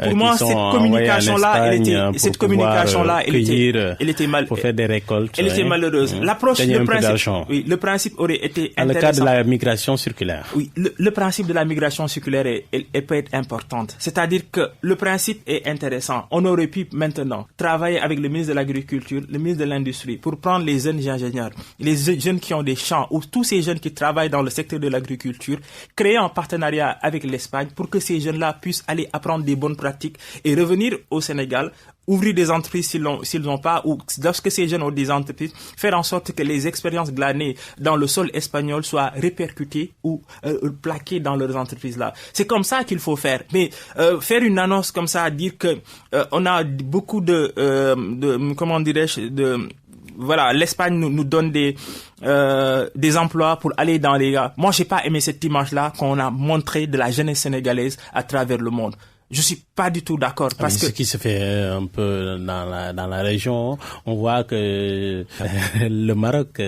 Speaker 4: pour moi,
Speaker 2: qui sont envoyés en Espagne
Speaker 4: cette communication-là,
Speaker 2: elle était mal... Pour faire des récoltes.
Speaker 4: Elle était malheureuse. L'approche, le principe aurait été intéressant.
Speaker 2: Dans le cadre de la migration circulaire.
Speaker 4: Oui, le principe de la migration circulaire elle peut être importante. C'est-à-dire que le principe est intéressant. On aurait pu maintenant travailler avec le ministre de l'Agriculture, le ministre de l'Industrie, pour prendre les jeunes ingénieurs, les jeunes qui ont des champs, ou tous ces jeunes qui travaillent dans le secteur de l'agriculture, créer un partenariat avec l'Espagne pour que ces jeunes-là puissent aller apprendre des bonnes pratiques et revenir au Sénégal, ouvrir des entreprises s'ils n'ont pas, ou lorsque ces jeunes ont des entreprises, faire en sorte que les expériences glanées dans le sol espagnol soient répercutées ou plaquées dans leurs entreprises là. C'est comme ça qu'il faut faire. Mais faire une annonce comme ça, dire que on a beaucoup de comment dirais-je, voilà, l'Espagne nous donne des emplois pour aller dans les gars. Moi, j'ai pas aimé cette image-là qu'on a montrée de la jeunesse sénégalaise à travers le monde. Je suis pas du tout d'accord parce que
Speaker 2: ce qui se fait un peu dans la région, on voit que le Maroc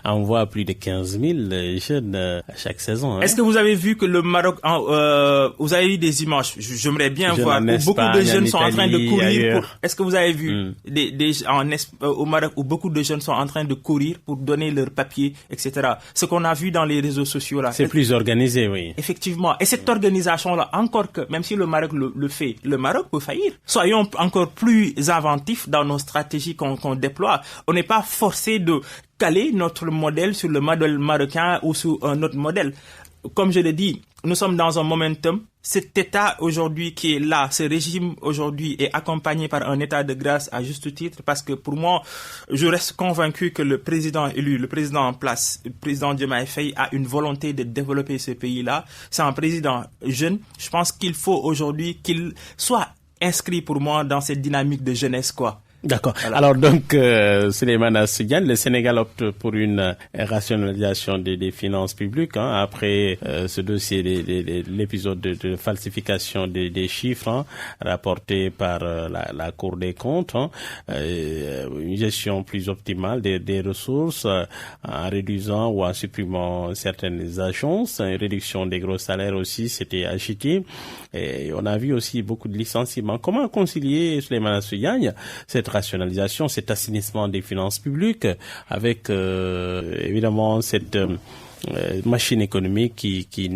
Speaker 2: envoie plus de 15 000 jeunes à chaque saison.
Speaker 4: Est-ce que vous avez vu que le Maroc, vous avez vu des images? J'aimerais bien voir où beaucoup de jeunes sont en train de courir. Est-ce que vous avez vu au Maroc où beaucoup de jeunes sont en train de courir pour donner leurs papiers, etc. Ce qu'on a vu dans les réseaux sociaux là.
Speaker 2: C'est plus organisé, oui.
Speaker 4: Effectivement. Et cette organisation là, encore que même si le Maroc le fait, le Maroc peut faillir. Soyons encore plus inventifs dans nos stratégies qu'on déploie. On n'est pas forcé de caler notre modèle sur le modèle marocain ou sur un autre modèle. Comme je l'ai dit, nous sommes dans un momentum. Cet État aujourd'hui qui est là, ce régime aujourd'hui est accompagné par un état de grâce à juste titre parce que pour moi, je reste convaincu que le président élu, le président en place, le président Diomaye Faye a une volonté de développer ce pays-là. C'est un président jeune. Je pense qu'il faut aujourd'hui qu'il soit inscrit pour moi dans cette dynamique de jeunesse, quoi.
Speaker 2: D'accord. Voilà. Alors donc, Souleymane Astou Diagne, le Sénégal opte pour une rationalisation des finances publiques après ce dossier, l'épisode de falsification des chiffres rapportés par la Cour des comptes, une gestion plus optimale des ressources en réduisant ou en supprimant certaines agences, une réduction des gros salaires aussi, c'était agité. Et on a vu aussi beaucoup de licenciements. Comment concilier, Souleymane Astou Diagne, cette rationalisation, cet assainissement des finances publiques avec évidemment cette machine économique qui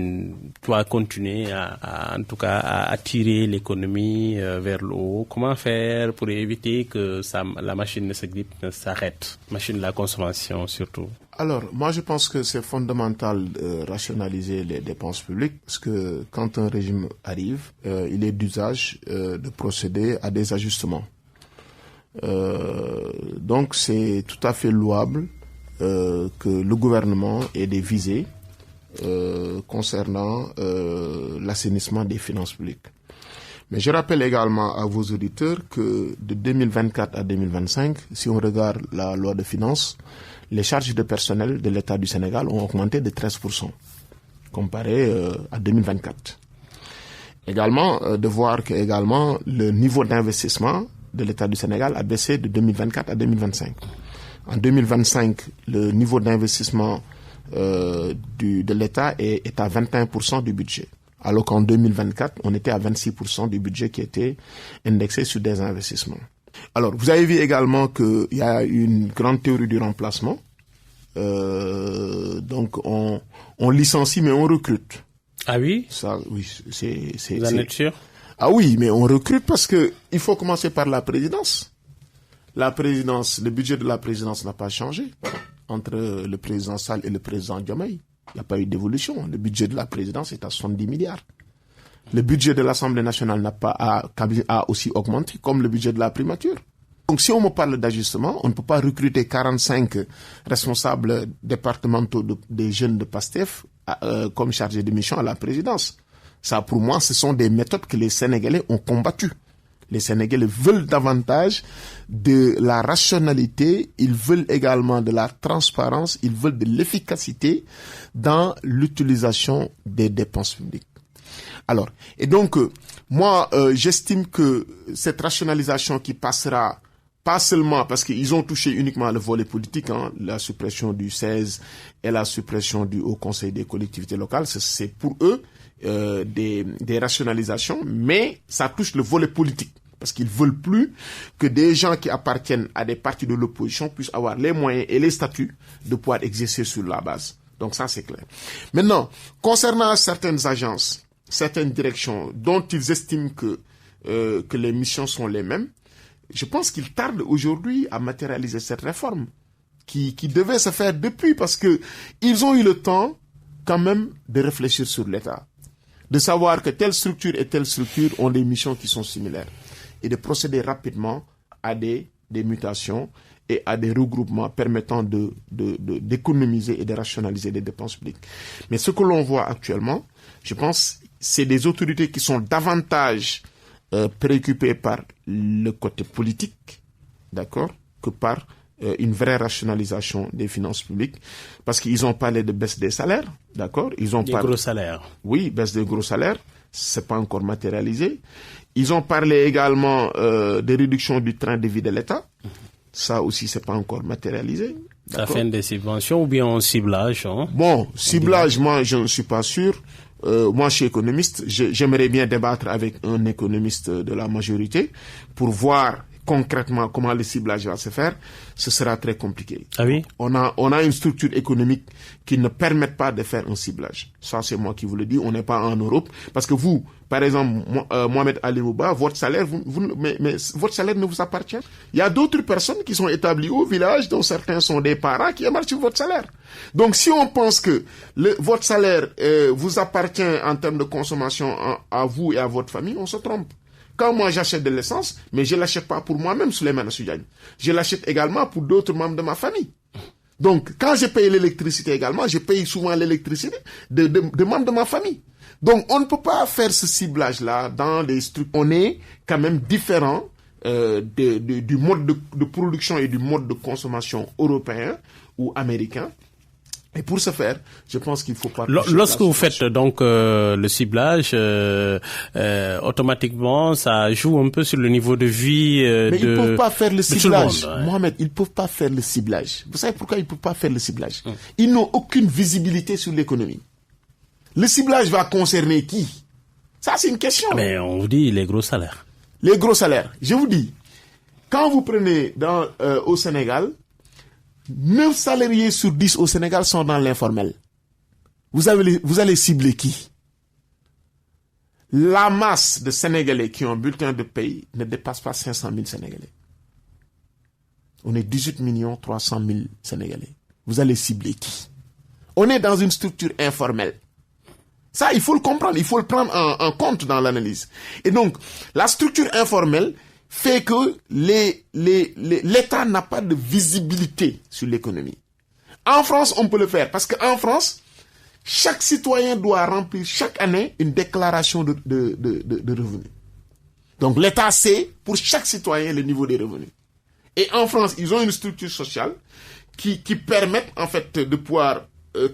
Speaker 2: doit continuer en tout cas à attirer l'économie vers le haut. Comment faire pour éviter que la machine ne se grippe, ne s'arrête, machine de la consommation surtout?
Speaker 3: Alors, moi je pense que c'est fondamental de rationaliser les dépenses publiques parce que quand un régime arrive, il est d'usage de procéder à des ajustements. Donc c'est tout à fait louable que le gouvernement ait des visées concernant l'assainissement des finances publiques. Mais je rappelle également à vos auditeurs que de 2024 à 2025, si on regarde la loi de finances, les charges de personnel de l'État du Sénégal ont augmenté de 13%, comparé à 2024. Également, de voir que également le niveau d'investissement de l'État du Sénégal a baissé de 2024 à 2025. En 2025, le niveau d'investissement de l'État est à 21% du budget. Alors qu'en 2024, on était à 26% du budget qui était indexé sur des investissements. Alors, vous avez vu également qu'il y a une grande théorie du remplacement. Donc, on licencie, mais on recrute.
Speaker 2: Ah oui?
Speaker 3: Ça, oui,
Speaker 2: Vous en êtes sûr?
Speaker 3: Ah oui, mais on recrute parce que il faut commencer par la présidence. La présidence, le budget de la présidence n'a pas changé entre le président Sall et le président Diomaye. Il n'y a pas eu d'évolution. Le budget de la présidence est à 70 milliards. Le budget de l'Assemblée nationale a aussi augmenté, comme le budget de la primature. Donc si on me parle d'ajustement, on ne peut pas recruter 45 responsables départementaux des jeunes de PASTEF comme chargés de mission à la présidence. Ça, pour moi, ce sont des méthodes que les Sénégalais ont combattues. Les Sénégalais veulent davantage de la rationalité, ils veulent également de la transparence, ils veulent de l'efficacité dans l'utilisation des dépenses publiques. Alors, et donc, moi, j'estime que cette rationalisation qui passera, pas seulement parce qu'ils ont touché uniquement le volet politique, la suppression du 16 et la suppression du Haut Conseil des collectivités locales, c'est pour eux des rationalisations, mais ça touche le volet politique. Parce qu'ils veulent plus que des gens qui appartiennent à des partis de l'opposition puissent avoir les moyens et les statuts de pouvoir exercer sur la base. Donc ça, c'est clair. Maintenant, concernant certaines agences, certaines directions dont ils estiment que les missions sont les mêmes, je pense qu'ils tardent aujourd'hui à matérialiser cette réforme qui devait se faire depuis parce que ils ont eu le temps quand même de réfléchir sur l'État, de savoir que telle structure et telle structure ont des missions qui sont similaires et de procéder rapidement à des mutations et à des regroupements permettant d'économiser et de rationaliser les dépenses publiques. Mais ce que l'on voit actuellement, je pense, c'est des autorités qui sont davantage préoccupées par le côté politique, d'accord, que par une vraie rationalisation des finances publiques, parce qu'ils ont parlé de baisse des salaires, d'accord, ils ont parlé
Speaker 2: gros salaires.
Speaker 3: Oui, baisse des gros salaires, c'est pas encore matérialisé. Ils ont parlé également de réduction du train de vie de l'État. Ça aussi, c'est pas encore matérialisé.
Speaker 2: Ça fait des subventions ou bien un ciblage?
Speaker 3: Bon, ciblage, moi, je ne suis pas sûr. Moi, je suis économiste. J'aimerais bien débattre avec un économiste de la majorité pour voir concrètement comment le ciblage va se faire. Ce sera très compliqué.
Speaker 2: Ah oui?
Speaker 3: On a une structure économique qui ne permet pas de faire un ciblage. Ça, c'est moi qui vous le dis. On n'est pas en Europe. Parce que vous, par exemple, Mohamed Ali Mouba, votre salaire, mais votre salaire ne vous appartient. Il y a d'autres personnes qui sont établies au village, dont certains sont des parents qui émargent sur votre salaire. Donc, si on pense que votre salaire vous appartient en termes de consommation à vous et à votre famille, on se trompe. Quand moi j'achète de l'essence, mais je ne l'achète pas pour moi-même, Souleymane Assoudiagne. Je l'achète également pour d'autres membres de ma famille. Donc, quand je paye l'électricité également, je paye souvent l'électricité de membres de ma famille. Donc, on ne peut pas faire ce ciblage-là dans les structures. On est quand même différent du mode de production et du mode de consommation européen ou américain. Et pour ce faire, je pense qu'il faut pas...
Speaker 2: Lorsque vous faites donc le ciblage, automatiquement, ça joue un peu sur le niveau de vie
Speaker 3: Mais ils ne peuvent pas faire le ciblage.
Speaker 2: Monde, ouais.
Speaker 3: Mohamed, ils ne peuvent pas faire le ciblage. Vous savez pourquoi ils ne peuvent pas faire le ciblage? Ils n'ont aucune visibilité sur l'économie. Le ciblage va concerner qui? Ça, c'est une question.
Speaker 2: Mais on vous dit les gros salaires.
Speaker 3: Les gros salaires. Je vous dis, quand vous prenez au Sénégal, 9 salariés sur 10 au Sénégal sont dans l'informel. Vous allez cibler qui? La masse de Sénégalais qui ont un bulletin de paye ne dépasse pas 500 000 Sénégalais. On est 18 300 000 Sénégalais. Vous allez cibler qui? On est dans une structure informelle. Ça, il faut le comprendre, il faut le prendre en compte dans l'analyse. Et donc, la structure informelle fait que l'État n'a pas de visibilité sur l'économie. En France, on peut le faire parce qu'en France, chaque citoyen doit remplir chaque année une déclaration de revenus. Donc l'État sait pour chaque citoyen le niveau des revenus. Et en France, ils ont une structure sociale qui permettent en fait de pouvoir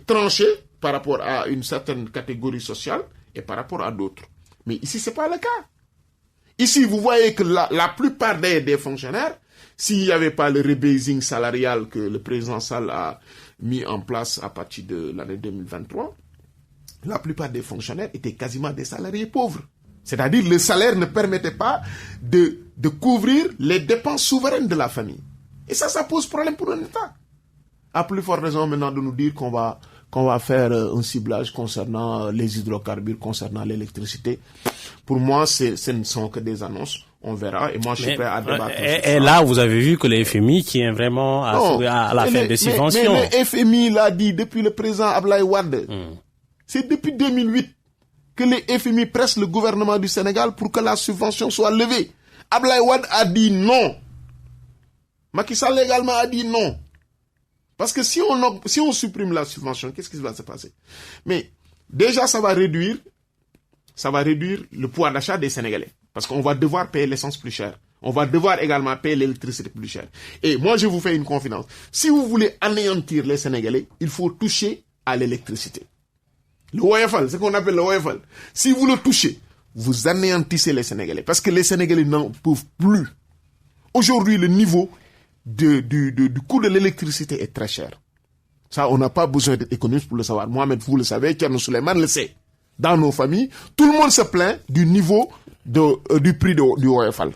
Speaker 3: trancher par rapport à une certaine catégorie sociale et par rapport à d'autres. Mais ici, c'est pas le cas. Ici, vous voyez que la plupart des fonctionnaires, s'il n'y avait pas le rebasing salarial que le président Sall a mis en place à partir de l'année 2023, la plupart des fonctionnaires étaient quasiment des salariés pauvres. C'est-à-dire le salaire ne permettait pas de couvrir les dépenses souveraines de la famille. Et ça pose problème pour un État. À plus forte raison maintenant de nous dire qu'on va faire un ciblage concernant les hydrocarbures, concernant l'électricité. Pour moi, ce ne sont que des annonces. On verra. Et moi, je suis prêt à débattre.
Speaker 2: Et là, vous avez vu que le FMI tient vraiment à la fin des subventions.
Speaker 3: Mais le FMI l'a dit depuis le président Abdoulaye Wade. C'est depuis 2008 que le FMI presse le gouvernement du Sénégal pour que la subvention soit levée. Abdoulaye Wade a dit non. Macky Sall également a dit non. Parce que si on supprime la subvention, qu'est-ce qui va se passer? Mais déjà, ça va réduire le pouvoir d'achat des Sénégalais. Parce qu'on va devoir payer l'essence plus cher. On va devoir également payer l'électricité plus cher. Et moi, je vous fais une confidence. Si vous voulez anéantir les Sénégalais, il faut toucher à l'électricité. Le Woyofal, ce qu'on appelle le Woyofal. Si vous le touchez, vous anéantissez les Sénégalais. Parce que les Sénégalais n'en peuvent plus. Aujourd'hui, le niveau du coût de l'électricité est très cher. Ça, on n'a pas besoin d'être économiste pour le savoir. Mohamed, vous le savez, Thierno Souleymane le sait. Dans nos familles, tout le monde se plaint du niveau du prix du Woyofal.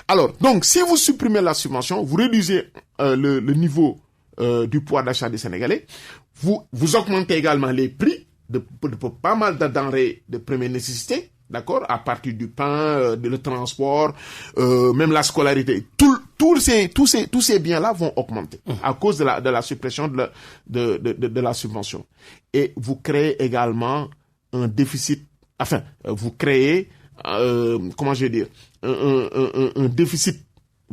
Speaker 3: Alors, donc, si vous supprimez la subvention, vous réduisez le niveau du pouvoir d'achat des Sénégalais, vous augmentez également les prix de pas mal de denrées de première nécessité, d'accord, à partir du pain, le transport, même la scolarité. Tous ces biens-là vont augmenter à cause de la suppression de la subvention. Et vous créez également un déficit, enfin, vous créez, comment je vais dire, un déficit.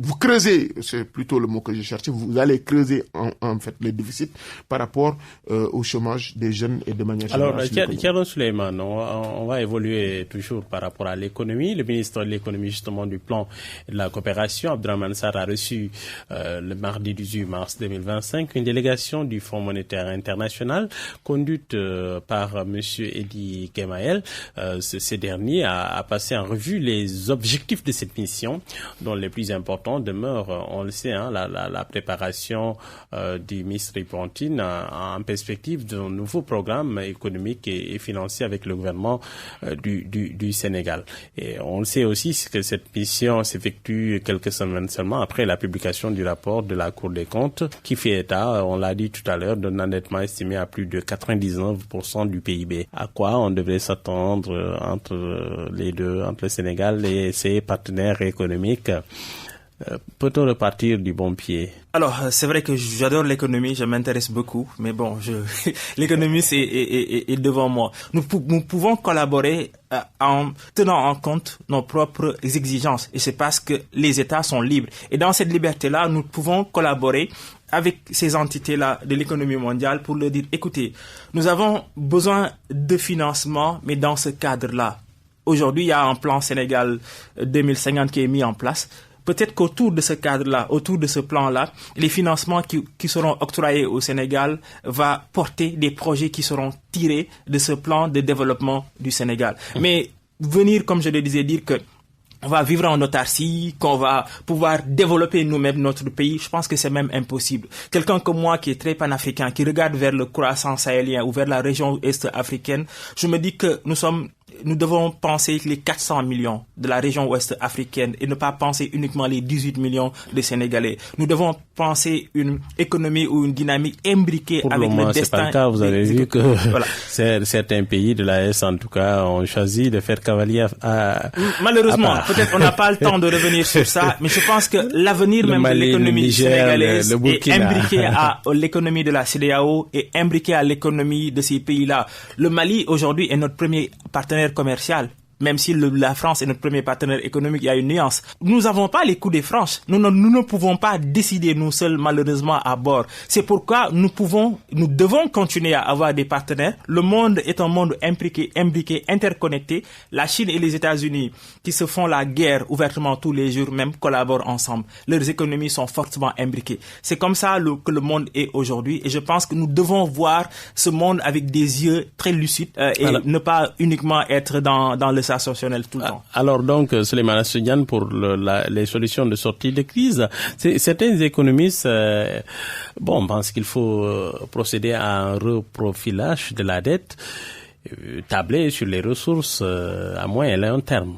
Speaker 3: Vous creusez, c'est plutôt le mot que je cherchais, vous allez creuser en fait le déficit par rapport au chômage des jeunes et de manière générale.
Speaker 2: Alors, Thierno Souleymane, on va évoluer toujours par rapport à l'économie. Le ministre de l'économie, justement, du plan et de la coopération, Abdrahmane Sarr, a reçu le mardi 18 mars 2025 une délégation du Fonds monétaire international conduite par monsieur Edi Gemayel. Ce dernier a passé en revue les objectifs de cette mission, dont les plus importants demeure, on le sait, la préparation du ministre Pontine en perspective d'un nouveau programme économique et financier avec le gouvernement du Sénégal. Et on le sait aussi que cette mission s'effectue quelques semaines seulement après la publication du rapport de la Cour des comptes qui fait état, on l'a dit tout à l'heure, d'un endettement estimé à plus de 99% du PIB. À quoi on devrait s'attendre entre les deux, entre le Sénégal et ses partenaires économiques? Peut-on repartir du bon pied?
Speaker 4: Alors, c'est vrai que j'adore l'économie, je m'intéresse beaucoup, mais bon, l'économie est devant moi. Nous pouvons collaborer en tenant en compte nos propres exigences, et c'est parce que les États sont libres. Et dans cette liberté-là, nous pouvons collaborer avec ces entités-là de l'économie mondiale pour leur dire, écoutez, nous avons besoin de financement, mais dans ce cadre-là. Aujourd'hui, il y a un plan Sénégal 2050 qui est mis en place. Peut-être qu'autour de ce cadre-là, autour de ce plan-là, les financements qui seront octroyés au Sénégal va porter des projets qui seront tirés de ce plan de développement du Sénégal. Mais venir, comme je le disais, dire que on va vivre en autarcie, qu'on va pouvoir développer nous-mêmes notre pays, je pense que c'est même impossible. Quelqu'un comme moi qui est très panafricain, qui regarde vers le croissant sahélien ou vers la région est-africaine, je me dis que nous devons penser les 400 millions de la région ouest africaine et ne pas penser uniquement les 18 millions de Sénégalais. Nous devons penser une économie ou une dynamique imbriquée
Speaker 2: pour
Speaker 4: avec le destin.
Speaker 2: C'est pas le cas. Vous avez vu que voilà. Certains pays de l'AES, en tout cas, ont choisi de faire cavalier
Speaker 4: malheureusement, peut-être on n'a pas le temps de revenir sur ça, mais je pense que l'avenir même de l'économie sénégalaise est imbriqué à l'économie de la CEDEAO et imbriqué à l'économie de ces pays-là. Le Mali, aujourd'hui, est notre premier partenaire commercial. même si la France est notre premier partenaire économique, il y a une nuance. Nous n'avons pas les coups des franches. Nous ne pouvons pas décider nous seuls, malheureusement, à bord. C'est pourquoi nous devons continuer à avoir des partenaires. Le monde est un monde imbriqué, interconnecté. La Chine et les États-Unis, qui se font la guerre ouvertement tous les jours, même collaborent ensemble. Leurs économies sont fortement imbriquées. C'est comme ça que le monde est aujourd'hui. Et je pense que nous devons voir ce monde avec des yeux très lucides et ne pas uniquement être dans le sensationnel tout le temps.
Speaker 2: Alors donc, Souleymane Assoumani, pour les solutions de sortie de crise, certains économistes pensent qu'il faut procéder à un reprofilage de la dette, tabler sur les ressources à moyen et long terme.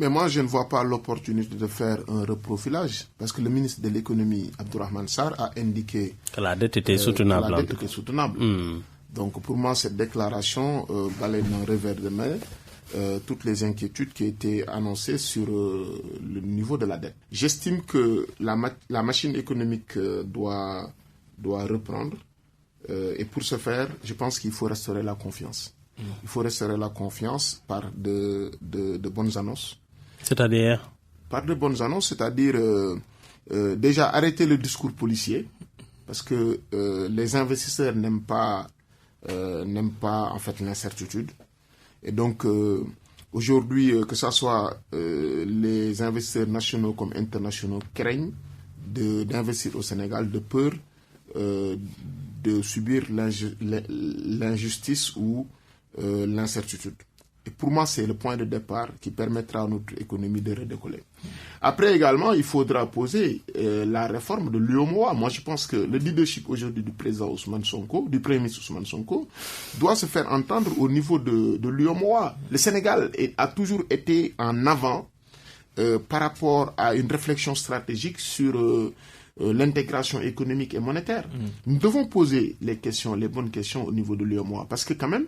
Speaker 3: Mais moi, je ne vois pas l'opportunité de faire un reprofilage, parce que le ministre de l'économie, Abdourahmane Sarr, a indiqué
Speaker 2: que la dette était soutenable.
Speaker 3: Donc pour moi, cette déclaration balaye d'un revers de main toutes les inquiétudes qui étaient annoncées sur le niveau de la dette. J'estime que la machine économique doit reprendre et pour ce faire, je pense qu'il faut restaurer la confiance. Il faut restaurer la confiance par de bonnes annonces.
Speaker 2: C'est-à-dire?
Speaker 3: Par de bonnes annonces, c'est-à-dire déjà arrêter le discours policier, parce que les investisseurs n'aiment pas en fait l'incertitude. Et donc aujourd'hui, que ce soit les investisseurs nationaux comme internationaux craignent d'investir au Sénégal de peur de subir l'injustice ou l'incertitude. Et pour moi, c'est le point de départ qui permettra à notre économie de redécoller. Après également, il faudra poser la réforme de l'UEMOA. Moi, je pense que le leadership aujourd'hui du président Ousmane Sonko, du premier ministre Ousmane Sonko, doit se faire entendre au niveau de l'UEMOA. Le Sénégal a toujours été en avant par rapport à une réflexion stratégique sur l'intégration économique et monétaire. Nous devons poser les bonnes questions au niveau de l'UEMOA, parce que quand même,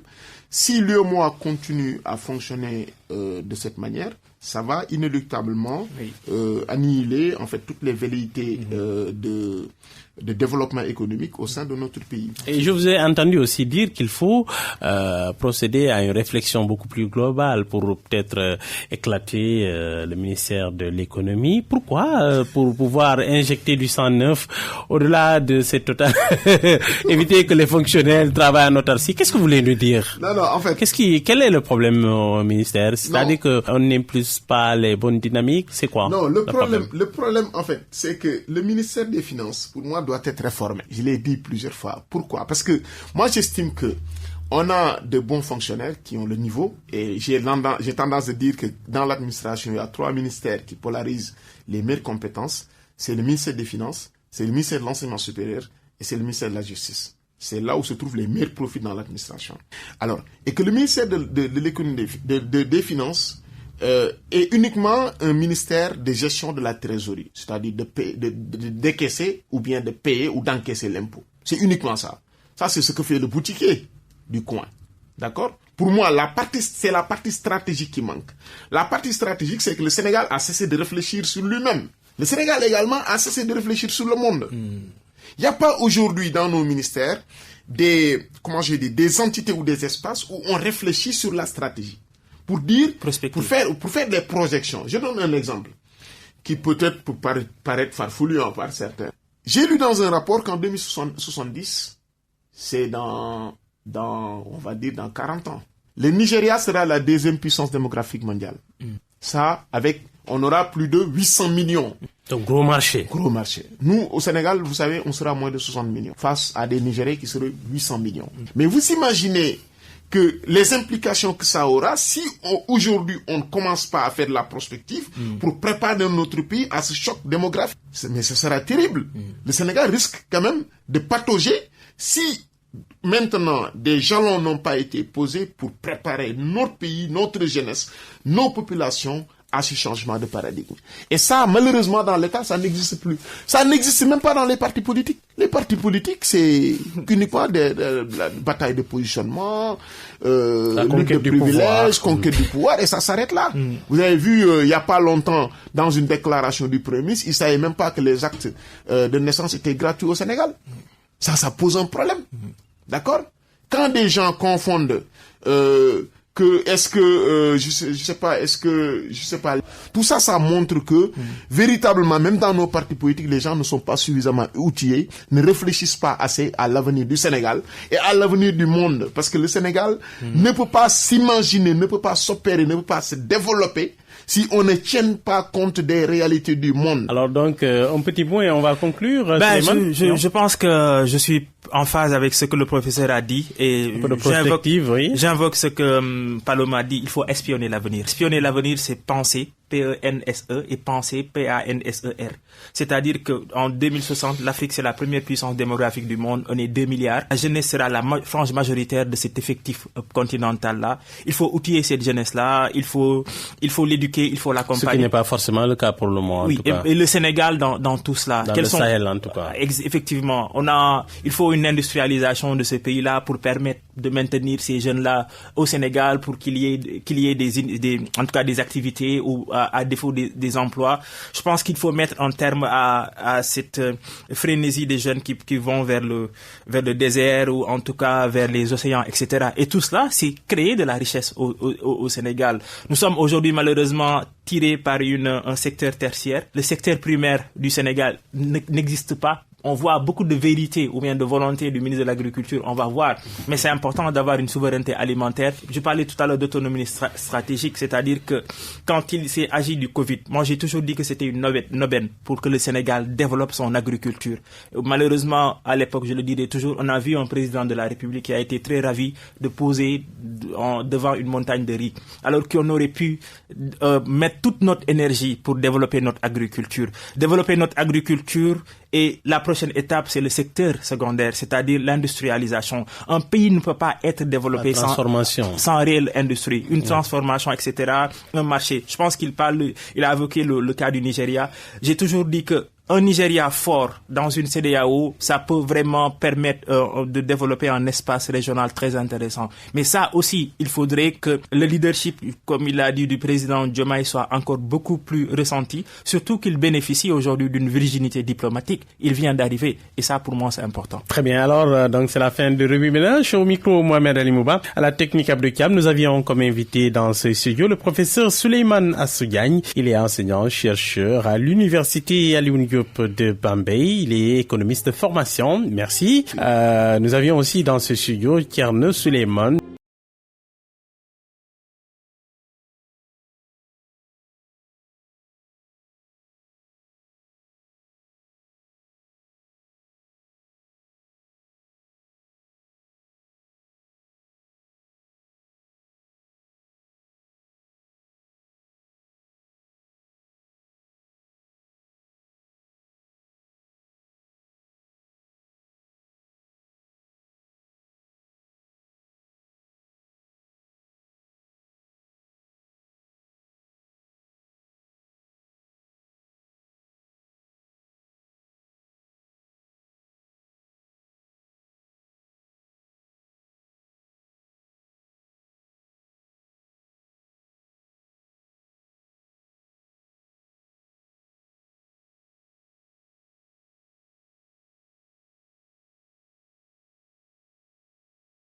Speaker 3: si l'UEMOA continue à fonctionner de cette manière, ça va inéluctablement annihiler en fait toutes les velléités de développement économique au sein de notre pays.
Speaker 2: Et je vous ai entendu aussi dire qu'il faut procéder à une réflexion beaucoup plus globale pour peut-être éclater le ministère de l'économie. Pourquoi? Pour pouvoir injecter du sang neuf au-delà de cette totale éviter que les fonctionnaires travaillent en autarcie. Qu'est-ce que vous voulez nous dire?
Speaker 3: Non, en fait.
Speaker 2: Quel est le problème au ministère? C'est-à-dire qu'on n'impulse pas les bonnes dynamiques? C'est quoi?
Speaker 3: Non, le problème, en fait, c'est que le ministère des Finances, pour moi, doit être réformé. Je l'ai dit plusieurs fois. Pourquoi? Parce que moi, j'estime que on a de bons fonctionnaires qui ont le niveau, et j'ai tendance à dire que dans l'administration, il y a 3 ministères qui polarisent les meilleures compétences. C'est le ministère des Finances, c'est le ministère de l'Enseignement supérieur et c'est le ministère de la Justice. C'est là où se trouvent les meilleurs profits dans l'administration. Alors, et que le ministère de l'économie, des Finances est uniquement un ministère de gestion de la trésorerie, c'est-à-dire de décaisser ou bien de payer ou d'encaisser l'impôt. C'est uniquement ça. Ça, c'est ce que fait le boutiquier du coin. D'accord? Pour moi, c'est la partie stratégique qui manque. La partie stratégique, c'est que le Sénégal a cessé de réfléchir sur lui-même. Le Sénégal également a cessé de réfléchir sur le monde. Il n'y a pas aujourd'hui dans nos ministères des entités ou des espaces où on réfléchit sur la stratégie. Pour faire des projections. Je donne un exemple qui peut-être peut paraître farfelu par certains. J'ai lu dans un rapport qu'en 2070, c'est on va dire dans 40 ans, le Nigeria sera la 2e puissance démographique mondiale. Ça, on aura plus de 800 millions.
Speaker 2: Donc, gros marché.
Speaker 3: Gros marché. Nous, au Sénégal, vous savez, on sera moins de 60 millions face à des Nigériens qui seraient 800 millions. Mais vous imaginez que les implications que ça aura si aujourd'hui on ne commence pas à faire de la prospective pour préparer notre pays à ce choc démographique. Mais ce sera terrible. Le Sénégal risque quand même de patauger si maintenant des jalons n'ont pas été posés pour préparer notre pays, notre jeunesse, nos populations à ce changement de paradigme. Et ça, malheureusement, dans l'État, ça n'existe plus. Ça n'existe même pas dans les partis politiques. Les partis politiques, c'est uniquement la bataille de positionnement, lutte de privilèges, conquête du pouvoir, et ça s'arrête là. Vous avez vu, il n'y a pas longtemps, dans une déclaration du Premier ministre, il ne savait même pas que les actes de naissance étaient gratuits au Sénégal. Ça pose un problème. D'accord? Quand des gens confondent je sais pas, tout ça, ça montre que, véritablement, même dans nos partis politiques, les gens ne sont pas suffisamment outillés, ne réfléchissent pas assez à l'avenir du Sénégal et à l'avenir du monde. Parce que le Sénégal ne peut pas s'imaginer, ne peut pas s'opérer, ne peut pas se développer si on ne tient pas compte des réalités du monde.
Speaker 2: Alors donc, un petit point et on va conclure.
Speaker 4: Je pense que je suis en phase avec ce que le professeur a dit et j'invoque ce que Paloma a dit. Il faut espionner l'avenir. Espionner l'avenir, c'est penser, P-E-N-S-E, et penser, P-A-N-S-E-R. C'est-à-dire que en 2060, l'Afrique c'est la première puissance démographique du monde. On est 2 milliards. La jeunesse sera la frange majoritaire de cet effectif continental-là. Il faut outiller cette jeunesse-là. Il faut l'éduquer, il faut l'accompagner.
Speaker 2: Ce qui n'est pas forcément le cas pour le moment.
Speaker 4: Oui,
Speaker 2: en tout cas.
Speaker 4: Et le Sénégal dans tout cela.
Speaker 2: Dans le Sahel en tout cas.
Speaker 4: Effectivement, il faut une industrialisation de ce pays-là pour permettre de maintenir ces jeunes-là au Sénégal, pour qu'il y ait en tout cas des activités ou à défaut des emplois. Je pense qu'il faut mettre un terme à cette frénésie des jeunes qui vont vers le désert ou en tout cas vers les océans, etc. Et tout cela, c'est créer de la richesse au Sénégal. Nous sommes aujourd'hui malheureusement tirés par un secteur tertiaire. Le secteur primaire du Sénégal n'existe pas. On voit beaucoup de vérité ou bien de volonté du ministre de l'Agriculture, on va voir. Mais c'est important d'avoir une souveraineté alimentaire. Je parlais tout à l'heure d'autonomie stratégique, c'est-à-dire que quand il s'est agi du Covid, moi j'ai toujours dit que c'était une aubaine pour que le Sénégal développe son agriculture. Malheureusement, à l'époque, je le dirais toujours, on a vu un président de la République qui a été très ravi de poser devant une montagne de riz, alors qu'on aurait pu mettre toute notre énergie pour développer notre agriculture. Développer notre agriculture. Et la prochaine étape, c'est le secteur secondaire, c'est-à-dire l'industrialisation. Un pays ne peut pas être développé sans réelle industrie, une transformation, etc., un marché. Je pense il a évoqué le cas du Nigeria. J'ai toujours dit que un Nigeria fort dans une CEDEAO, ça peut vraiment permettre de développer un espace régional très intéressant. Mais ça aussi, il faudrait que le leadership, comme il a dit, du président Diomaye soit encore beaucoup plus ressenti, surtout qu'il bénéficie aujourd'hui d'une virginité diplomatique. Il vient d'arriver et ça, pour moi, c'est important.
Speaker 2: Très bien. Alors, donc c'est la fin de Revue Ménage. Au micro, Mohamed Ali Mouba. À la technique Abdou Kiam, nous avions comme invité dans ce studio le professeur Souleymane Assou-Diagne. Il est enseignant-chercheur à l'université Alioune Diop de Bambey. Il est économiste de formation. Merci. Nous avions aussi dans ce studio Thierno Souleymane,